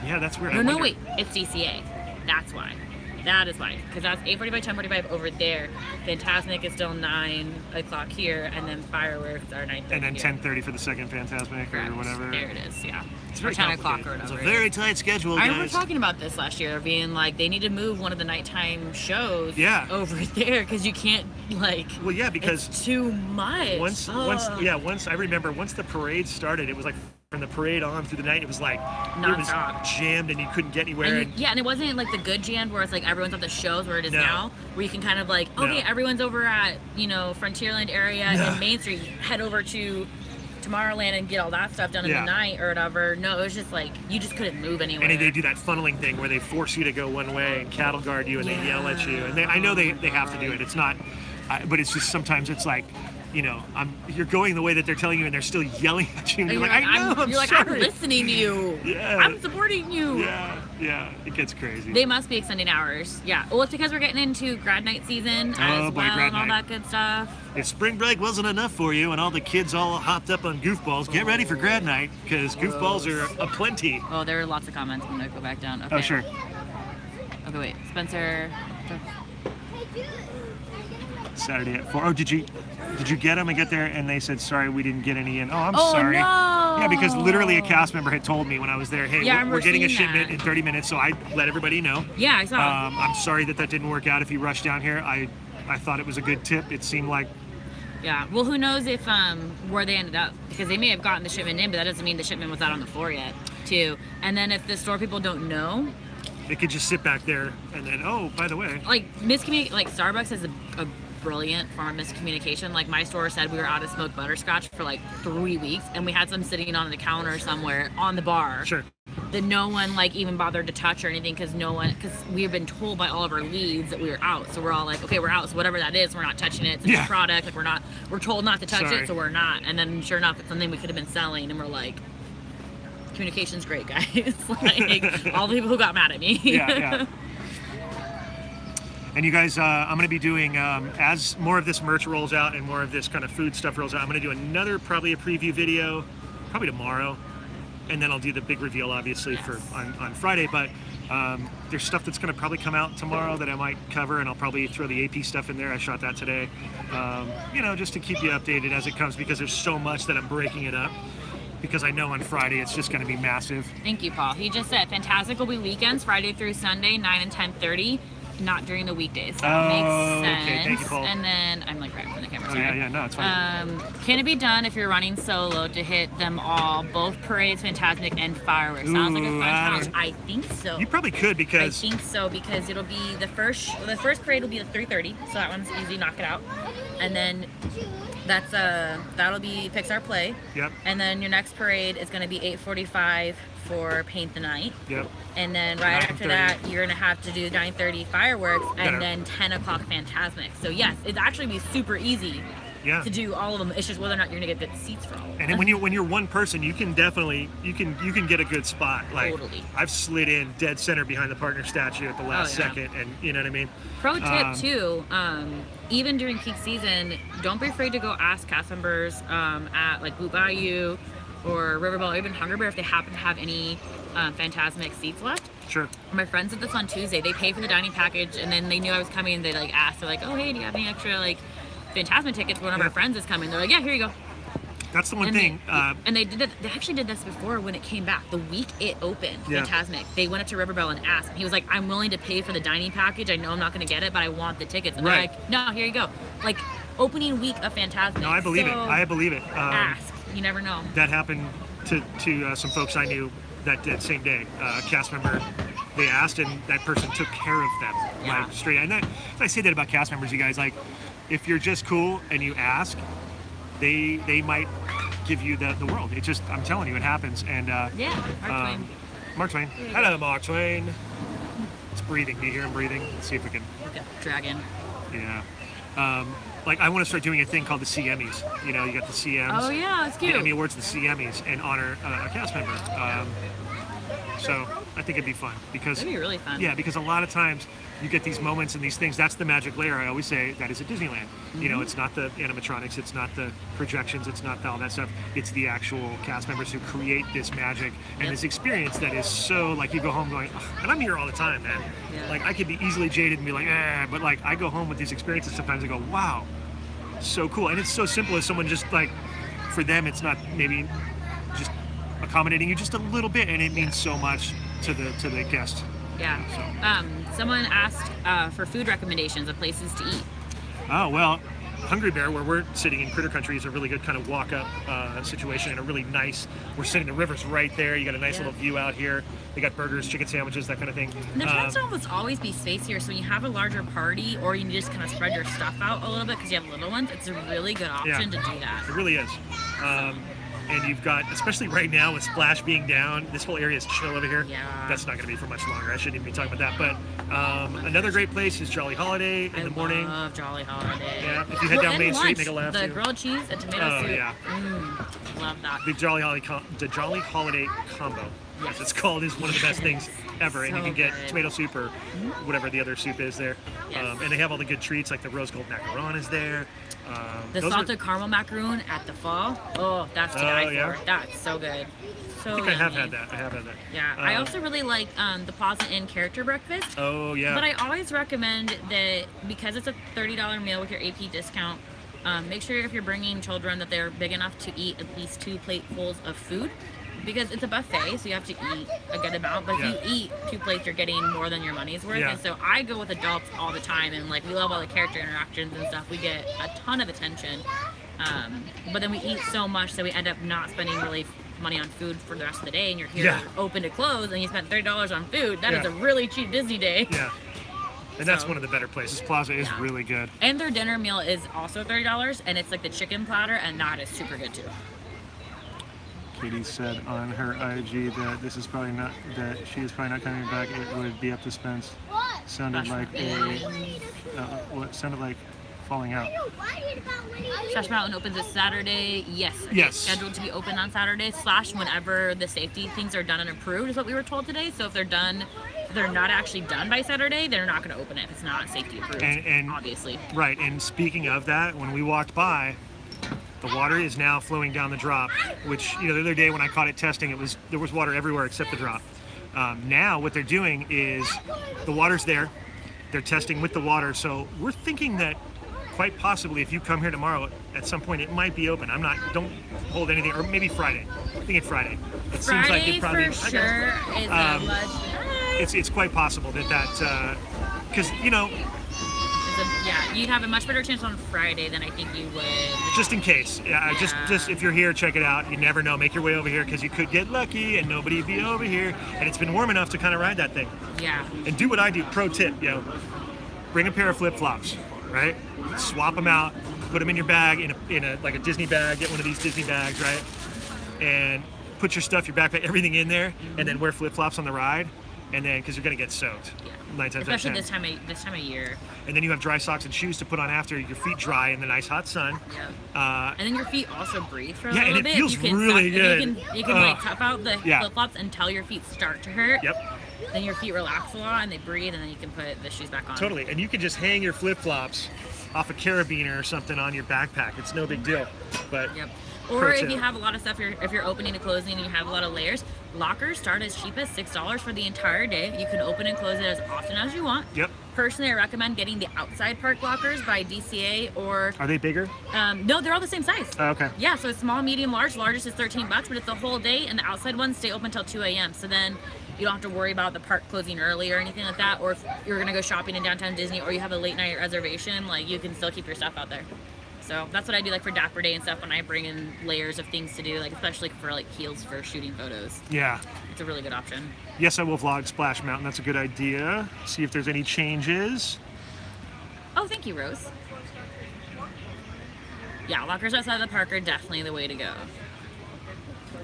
Yeah, that's weird. No, I no, wonder- wait. It's DCA. That's why. That is why. Because that's 8:45, 10:45 over there. Fantasmic is still 9 o'clock here, and then fireworks are 9:30. And then here. 10:30 for the second Fantasmic Correct. or whatever. There it is. Yeah. It's Or very 10 o'clock or complicated. whatever. It's a very tight schedule, I remember guys. talking about this last year, being like they need to move one of the nighttime shows Yeah. over there because you can't like. Well, yeah, because it's too much. once I remember once the parade started, it was like from the parade on through the night, it was like it was Non-stop. jammed and you couldn't get anywhere. And yeah, and it wasn't like the good jammed where it's like everyone's at the shows where it is No. now, where you can kind of like, No. okay, everyone's over at, Frontierland area and Main Street, head over to Tomorrowland and get all that stuff done in Yeah. the night or whatever. No, it was just like, you just couldn't move anywhere. And they do that funneling thing where they force you to go one way and cattle guard you and they yell at you. And I know they have to do it. It's not, but it's just sometimes it's like, you're going the way that they're telling you and they're still yelling at you. And And you're like, I know, I'm you're like, sorry. I'm listening to you. Yeah. I'm supporting you. Yeah, it gets crazy. They must be extending hours. Yeah. Well, it's because we're getting into grad night season as boy, well grad and all night. that good stuff. If spring break wasn't enough for you and all the kids all hopped up on goofballs, get ready for grad night because goofballs are aplenty. Oh, there are lots of comments. I'm gonna go back down. Okay. Oh, sure. Okay, wait. Spencer. Saturday at 4. Oh, did you get them and get there? And they said, sorry, we didn't get any in. Oh, I'm Oh, sorry. no. Yeah, because literally a cast member had told me when I was there, hey, Yeah, I we're remember getting a seeing shipment that. in 30 minutes, so I let everybody know. Yeah, I saw. I'm sorry that didn't work out if you rushed down here. I thought it was a good tip. It seemed like, Yeah. Well, who knows if where they ended up, because they may have gotten the shipment in, but that doesn't mean the shipment was out on the floor yet, too. And then if the store people don't know, it could just sit back there and then, oh, by the way. like Starbucks is a brilliant form of miscommunication. Like my store said we were out of smoked butterscotch for like 3 weeks, and we had some sitting on the counter somewhere on the bar. Sure. That no one like even bothered to touch or anything because we have been told by all of our leads that we were out. So we're all like, okay, we're out. So whatever that is, we're not touching it. It's a new product. Like we're told not to touch Sorry. it, so we're not. And then sure enough, it's something we could have been selling, and we're like, communication's great, guys. Like all the people who got mad at me. Yeah. And you guys, I'm going to be doing, as more of this merch rolls out and more of this kind of food stuff rolls out, I'm going to do probably a preview video, probably tomorrow. And then I'll do the big reveal, obviously, on Friday. But there's stuff that's going to probably come out tomorrow that I might cover, and I'll probably throw the AP stuff in there. I shot that today, just to keep you updated as it comes, because there's so much that I'm breaking it up. Because I know on Friday it's just going to be massive. Thank you, Paul. He just said Fantastic will be weekends, Friday through Sunday, 9 and 10:30. Not during the weekdays. That makes sense. Okay, thank you, Paul. And then I'm like right in front of the camera. Oh, Sorry. yeah, no, it's fine. Can it be done if you're running solo to hit them all, both parades, Fantasmic, and fireworks? Sounds like a fun challenge. I think so. You probably could because I think so because it'll be the first parade will be at 3:30, so that one's easy, knock it out. And then That'll be Pixar Play. Yep. And then your next parade is going to be 8:45 for Paint the Night. Yep. And then right after 9:30. that, you're going to have to do 9:30 fireworks, Better. and then 10 o'clock Fantasmic. So yes, it's actually be super easy Yeah. to do all of them. It's just whether or not you're going to get good seats for all of them. And then when you're one person, you can definitely you can get a good spot. Like Totally. I've slid in dead center behind the partner statue at the last yeah. second, and you know what I mean. Pro tip too, even during peak season, don't be afraid to go ask cast members at like Boot Bayou or Riverboat or even Hunger Bear if they happen to have any Fantasmic seats left. Sure. My friends did this on Tuesday. They paid for the dining package, and then they knew I was coming, and they like asked, they're like, "Oh hey, do you have any extra like Fantasmic tickets? One of Yeah. our friends is coming." They're like, "Yeah, here you go." That's the one And thing. and they did it. They actually did this before when it came back. The week it opened, Yeah. Fantasmic. They went up to Riverbell and asked. And he was like, "I'm willing to pay for the dining package. I know I'm not going to get it, but I want the tickets." And Right. they're like, "No, here you go." Like opening week of Fantasmic. No, I believe it. So, I believe it. ask. You never know. That happened to some folks I knew that same day. A cast member, they asked, and that person took care of them. Yeah. Like straight. And I say that about cast members, you guys. Like, if you're just cool and you ask, they might give you the world. It just, I'm telling you, it happens. And Yeah. Mark Twain. Mark Twain. Hello, Mark Twain. It's breathing. Do you hear him breathing? Let's see if we can. Look at Dragon. Yeah. Like, I want to start doing a thing called the CMEs. You know, you got the CMs. Oh yeah, it's The cute. Emmy Awards, the CMEs, and honor a cast member. So I think it'd be fun because That'd be really fun. yeah, because a lot of times you get these moments and these things. That's the magic layer. I always say that is at Disneyland. You know, it's not the animatronics, it's not the projections, it's not all that stuff. It's the actual cast members who create this magic and Yep. this experience that is so like you go home going, "Ugh," and I'm here all the time, man. Yeah. Like I could be easily jaded and be like, but like I go home with these experiences sometimes. I go, wow, so cool, and it's so simple as someone just like, for them, it's not maybe just accommodating you just a little bit, and it means so much to the guest. Yeah. Someone asked for food recommendations of places to eat. Oh well, Hungry Bear, where we're sitting in Critter Country, is a really good kind of walk-up situation and a really nice. We're sitting, the river's right there. You got a nice Yeah. little view out here. They got burgers, chicken sandwiches, that kind of thing. And there tends to almost always be space here, so when you have a larger party or you just kind of spread your stuff out a little bit because you have little ones, it's a really good option to do that. It really is. And you've got, especially right now with Splash being down, this whole area is chill over here. Yeah. That's not going to be for much longer. I shouldn't even be talking about that. But another great place is Jolly Holiday in the morning. I love Jolly Holiday. Yeah, if you head down and Main Street, lunch, make a left. The too. grilled cheese and tomato Oh, soup. yeah. Love that. The Jolly Holiday combo, Yes. as it's called, is one of the best things ever. And you So can get good. tomato soup or whatever the other soup is there. Yes. And they have all the good treats, like the rose gold macaron is there. The Those are- salted caramel macaroon at the fall. Oh, that's to Oh, die yeah? for. That's so good. So I think I have yummy. had that. I have had that. Yeah, I also really like the Plaza Inn character breakfast. Oh yeah. But I always recommend that because it's a $30 meal with your AP discount, make sure if you're bringing children that they're big enough to eat at least 2 platefuls of food. Because it's a buffet, so you have to eat a good amount. But Yeah. if you eat 2 plates, you're getting more than your money's worth. Yeah. And so I go with adults all the time, and like we love all the character interactions and stuff. We get a ton of attention. But then we eat so much that we end up not spending really money on food for the rest of the day. And you're here Yeah. open to close, and you spent $30 on food. That is Yeah. a really cheap Disney day. Yeah. And that's So- one of the better places. Plaza is Yeah. really good. And their dinner meal is also $30, and it's like the chicken platter, and that is super good too. Katie said on her IG that this is probably not, that she is probably not coming back. It would be up to Spence. Sounded like what sounded like falling out. Splash Mountain opens this Saturday. Yes. Yes. It's scheduled to be open on Saturday / whenever the safety things are done and approved is what we were told today. So if they're not actually done by Saturday, they're not going to open it if it's not safety approved. And obviously. Right. And speaking of that, when we walked by, the water is now flowing down the drop, which, you know, the other day when I caught it testing, there was water everywhere except the drop. Now what they're doing is the water's there. They're testing with the water. So we're thinking that quite possibly if you come here tomorrow, at some point it might be open. Don't hold anything, or maybe Friday. I think it's Friday. It seems like Friday it probably, for sure is a much. it's quite possible that because, you know, Yeah, you'd have a much better chance on Friday than I think you would. just in case. Yeah. Just if you're here, check it out. You never know. Make your way over here because you could get lucky and nobody be over here. And it's been warm enough to kind of ride that thing. Yeah. And do what I do. Pro tip, bring a pair of flip-flops, right? Swap them out. put them in your bag in a like a Disney bag. Get one of these Disney bags, right? And put your stuff, your backpack, everything in there, and then wear flip-flops on the ride, and then because you're gonna get soaked. Yeah. 9 times Especially out of 10. this time of year. And then you have dry socks and shoes to put on after your feet dry in the nice hot sun. Yeah. And then your feet also breathe for a Yeah, little and it bit. feels really good. You can like tough out the Yeah. flip-flops until your feet start to hurt. Yep. Then your feet relax a lot and they breathe, and then you can put the shoes back on. Totally. And you can just hang your flip-flops off a carabiner or something on your backpack. It's no big deal. But Yep. Or if you have a lot of stuff, if you're opening and closing and you have a lot of layers, lockers start as cheap as $6 for the entire day. You can open and close it as often as you want. Yep. Personally, I recommend getting the outside park lockers by DCA or... Are they bigger? No, they're all the same size. Oh, okay. Yeah, so it's small, medium, large. Largest is $13, but it's the whole day, and the outside ones stay open until 2 a.m. So then you don't have to worry about the park closing early or anything like that. Or if you're gonna go shopping in downtown Disney, or you have a late night reservation, like you can still keep your stuff out there. So that's what I do, like for Dapper Day and stuff, when I bring in layers of things to do, like especially for like heels for shooting photos. Yeah. It's a really good option. Yes, I will vlog Splash Mountain. That's a good idea. See if there's any changes. Oh, thank you, Rose. Yeah, lockers outside of the park are definitely the way to go.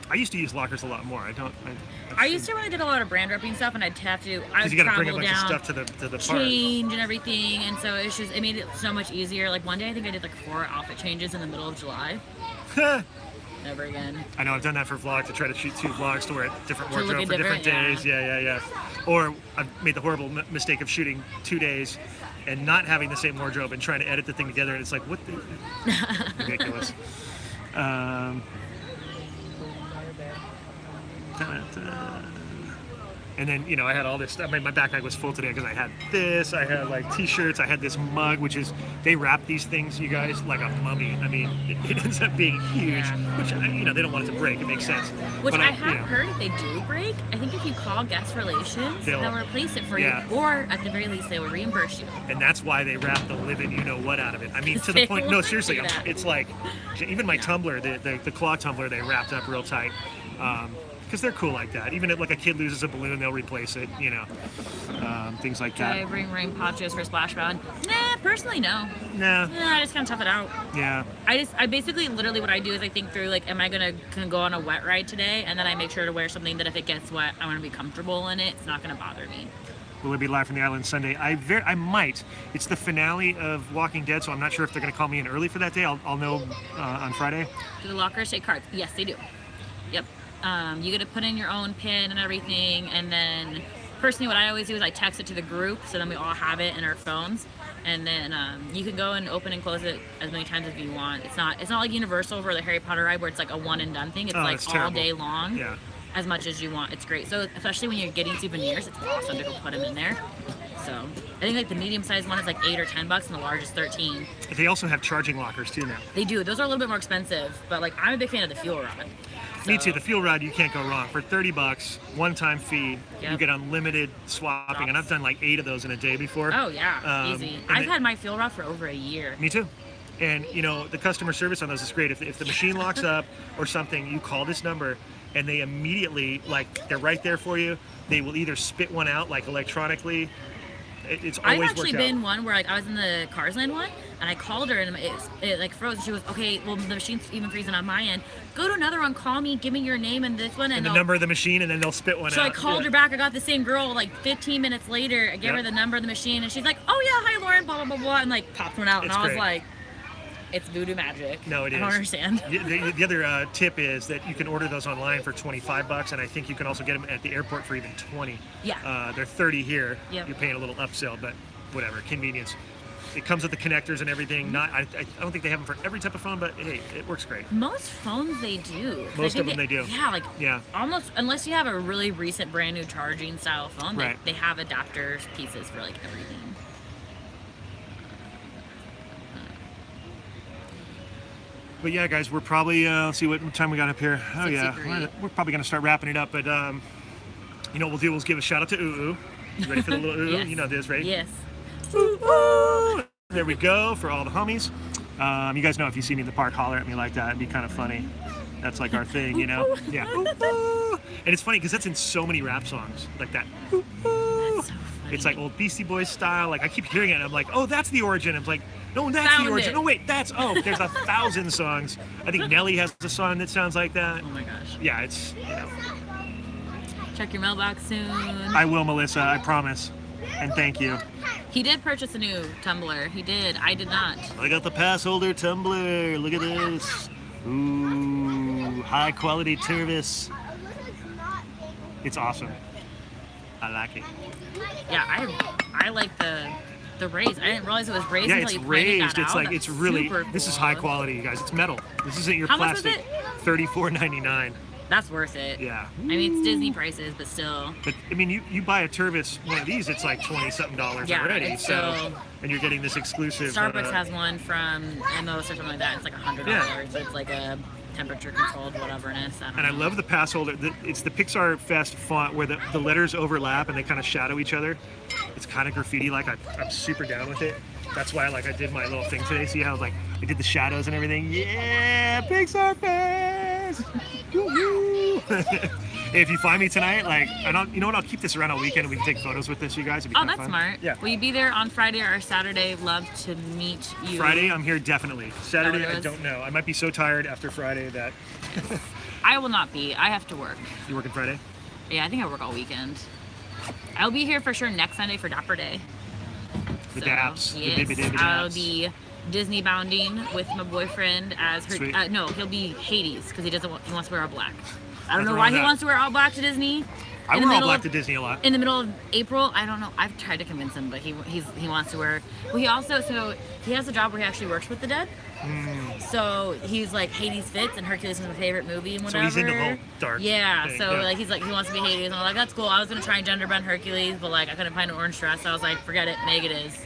I used to use lockers a lot more. I used to when I did a lot of brand repping stuff, and I'd have to. I'd you got to bring a travel bunch of down, stuff to the park. change and everything, and so it made it so much easier. Like one day, I think I did like 4 outfit changes in the middle of July. Never again. I know, I've done that for vlog to try to shoot 2 vlogs to wear different To look wardrobe at for different different- days. Yeah. Or I've made the horrible mistake of shooting 2 days and not having the same wardrobe and trying to edit the thing together, and it's like, what the... ridiculous. And then, I had all this stuff. My backpack was full today because I had this, I had like t-shirts, I had this mug, which is, they wrap these things, you guys, like a mummy. I mean, it ends up being huge, Yeah. which, they don't want it to break. It makes sense. Which But I have heard if they do break, I think if you call guest relations, they'll replace it for Yeah. you, or at the very least, they will reimburse you. And that's why they wrap the living you-know-what out of it. I mean, to the They point, no, want seriously, that. it's like, even my tumbler, the claw tumbler, they wrapped up real tight. Because they're cool like that. Even if like a kid loses a balloon, they'll replace it, things like Do I that. bring rain ponchos for Splash Mountain? Nah, personally, no. Nah, Nah, I just kind of tough it out. yeah. I basically, literally what I do is I think through, like, am I gonna go on a wet ride today? And then I make sure to wear something that if it gets wet, I want to be comfortable in it. It's not gonna bother me. Will it be live from the island Sunday? I might. It's the finale of Walking Dead, so I'm not sure if they're going to call me in early for that day. I'll know on Friday. Do the lockers take cards? Yes, they do. Yep. You get to put in your own pin and everything, and then personally what I always do is I text it to the group, so then we all have it in our phones, and then you can go and open and close it as many times as you want. It's not like Universal or the Harry Potter ride where it's like a one and done thing. It's like it's all terrible. day long. Yeah. As much as you want. It's great. So especially when you're getting souvenirs, it's awesome to go put them in there. So I think like the medium sized one is like $8 or $10 and the large is 13. They also have charging lockers too now. They do. Those are a little bit more expensive, but like I'm a big fan of the fuel rod. Me So- too. The fuel rod, you can't go wrong. For $30, one-time fee, you Yep. get unlimited swapping, and I've done like 8 of those in a day before. Oh yeah, easy. and I've had my fuel rod for over a year. Me too. And the customer service on those is great. If the machine locks up or something, you call this number, and they immediately, like, they're right there for you. They will either spit one out, like, electronically. It's I've always actually worked been out. one where like I was in the Cars Land one, and I called her and it like froze. And she was okay. Well, the machine's even freezing on my end. Go to another one. Call me. Give me your name and this one, And the I'll- number of the machine, and then they'll spit one So out. I called her back. I got the same girl like 15 minutes later. I gave her Yep. the number of the machine, and she's like, "Oh yeah, hi Lauren," blah blah blah blah, and like popped one out, and It's I was great. like, "It's voodoo magic." No, it is. I don't understand. The other tip is that you can order those online for $25, and I think you can also get them at the airport for even 20. Yeah. They're 30 here. Yep. You're paying a little upsell, but whatever, convenience. It comes with the connectors and everything. I don't think they have them for every type of phone, but hey, it works great. Most phones they do. I Most think of them they do. Yeah, like Yeah. almost unless you have a really recent brand new charging style phone, Right. they have adapters pieces for like everything. But yeah, guys, we're probably let's see what time we got up here. Oh yeah, 63. we're probably gonna start wrapping it up. But what we'll do is give a shout out to Ooh. You ready for the little Ooh? Yes. You know this, right? Yes. Ooh. There we go for all the homies. You guys know if you see me in the park, holler at me like that. It'd be kind of funny. That's like our thing, Yeah. Ooh. And it's funny because that's in so many rap songs like that. Ooh. That's so It's like old Beastie Boys style. Like I keep hearing it, and I'm like, oh, that's the origin. I'm like, no, that's Found the origin. it. No, wait, there's 1,000 songs. I think Nelly has a song that sounds like that. Oh my gosh. Yeah, it's. Check your mailbox soon. I will, Melissa. I promise. And thank you. He did purchase a new tumbler. He did. I did not. I got the pass holder tumbler. Look at this. Ooh, high quality service. It's awesome. I like it. Yeah, I like the raised. I didn't realize it was raised Yeah, until it's you pointed raised. that It's out. like That's it's really. super This is cool. high quality, you guys. It's metal. This isn't your How much was plastic. it? $34.99. That's worth it. Yeah. I mean, it's Disney prices, but still. But I mean, you buy a Tervis one of these, it's like $20-something Yeah, already. it's So, still- and you're getting this exclusive. Starbucks has one from Emmons or something like that. It's like $100. Yeah. It's like a temperature controlled whatever it is. I don't And I know. love the pass holder. It's the Pixar Fest font where the letters overlap and they kind of shadow each other. It's kind of graffiti-like. I'm super down with it. That's why I did my little thing today. See how like I did the shadows and everything. Yeah, Pixar Fest. Woo-hoo. Hey, if you find me tonight, you know what? I'll keep this around all weekend and we can take photos with this, you guys. It'd be Oh, kinda that's fun. smart. Yeah. Will you be there on Friday or Saturday? Love to meet you. Friday, I'm here definitely. Saturday, what it I is? don't know. I might be so tired after Friday that I will not be. I have to work. you working Friday. Yeah, I think I work all weekend. I'll be here for sure next Sunday for Dapper Day. The daps, the Yes, dibby-dibby I'll daps. be Disney bounding with my boyfriend as her. Sweet. No, he'll be Hades because he wants to wear all black. I don't Nothing know wrong why with he that. wants to wear all black to Disney. I In the wear all middle black of- to Disney a lot. In the middle of April, I don't know. I've tried to convince him, but he wants to wear. Well, he also he has a job where he actually works with the dead. So he's like Hades fits, and Hercules is my favorite movie and So whatever. he's into the whole dark Yeah. thing, So yeah. like he wants to be Hades, and I'm like that's cool. I was gonna try and gender bend Hercules, but like I couldn't find an orange dress. So I was like, forget it, Meg it is.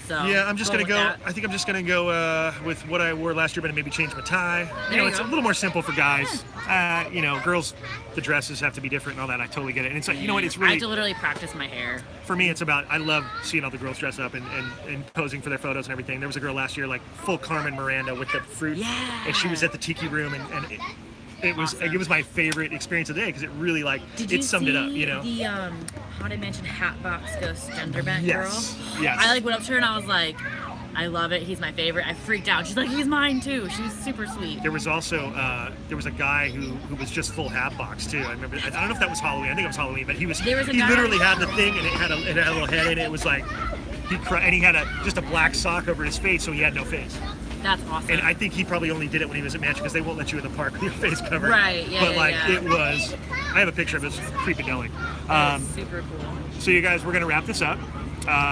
So Yeah, I'm just go gonna with go. that. I think I'm just gonna go with what I wore last year, but maybe change my tie. There you It's go. a little more simple for guys. Girls, the dresses have to be different and all that. I totally get it. And it's like, you know what? It's I really have to literally practice my hair. for me. It's about I love seeing all the girls dress up and posing for their photos and everything. There was a girl last year, like full Carmen Miranda with the fruit, Yeah. and she was at the tiki room, and it was Awesome. it was my favorite experience of the day because it really Did you it summed it up. see You know. the Haunted Mansion Hatbox Ghost gender bent Yes. girl? Yes. I went up to her and I was like, I love it. He's my favorite. I freaked out. She's like, he's mine too. She was super sweet. There was also there was a guy who was just full hat box too. I remember. I don't know if that was Halloween. I think it was Halloween, but he There was a he guy- literally had the thing and it had a little head in it. It was like and he had just a black sock over his face, so he had no face. That's awesome. And I think he probably only did it when he was at Mansion because they won't let you in the park with your face covered. Right, yeah, But yeah, like yeah. it was. I have a picture of it. It's creepy-delic. That's super cool. So you guys, we're gonna wrap this up.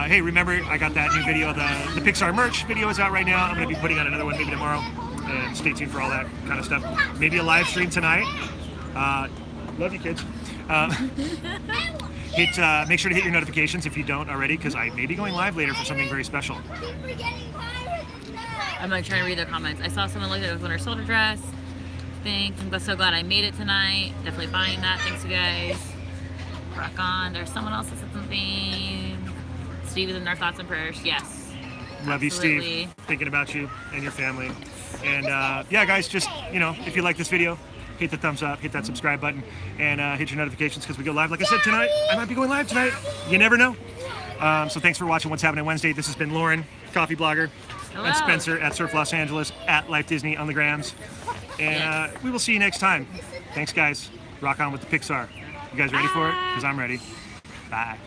Hey, remember I got that new video, the Pixar merch video is out right now. I'm gonna be putting out another one maybe tomorrow, and stay tuned for all that kind of stuff. Maybe a live stream tonight. Love you, kids. Make sure to hit your notifications if you don't already, because I may be going live later for something very special. I'm like trying to read their comments. I saw someone look at it with her shoulder dress. Thanks. I'm so glad I made it tonight. Definitely buying that. Thanks, you guys. Rock on. There's someone else that said something. Steve is in our thoughts and prayers. Yes. Love you, Absolutely. Steve. Thinking about you and your family. And yeah, guys, just if you like this video, hit the thumbs up, hit that subscribe button, and hit your notifications because we go live. Like I said tonight, I might be going live tonight. You never know. So thanks for watching What's Happening Wednesday. This has been Lauren, coffee blogger, Hello. and Spencer at Surf Los Angeles at Life Disney on the grams. And we will see you next time. Thanks, guys. Rock on with the Pixar. You guys ready for it? Because I'm ready. Bye.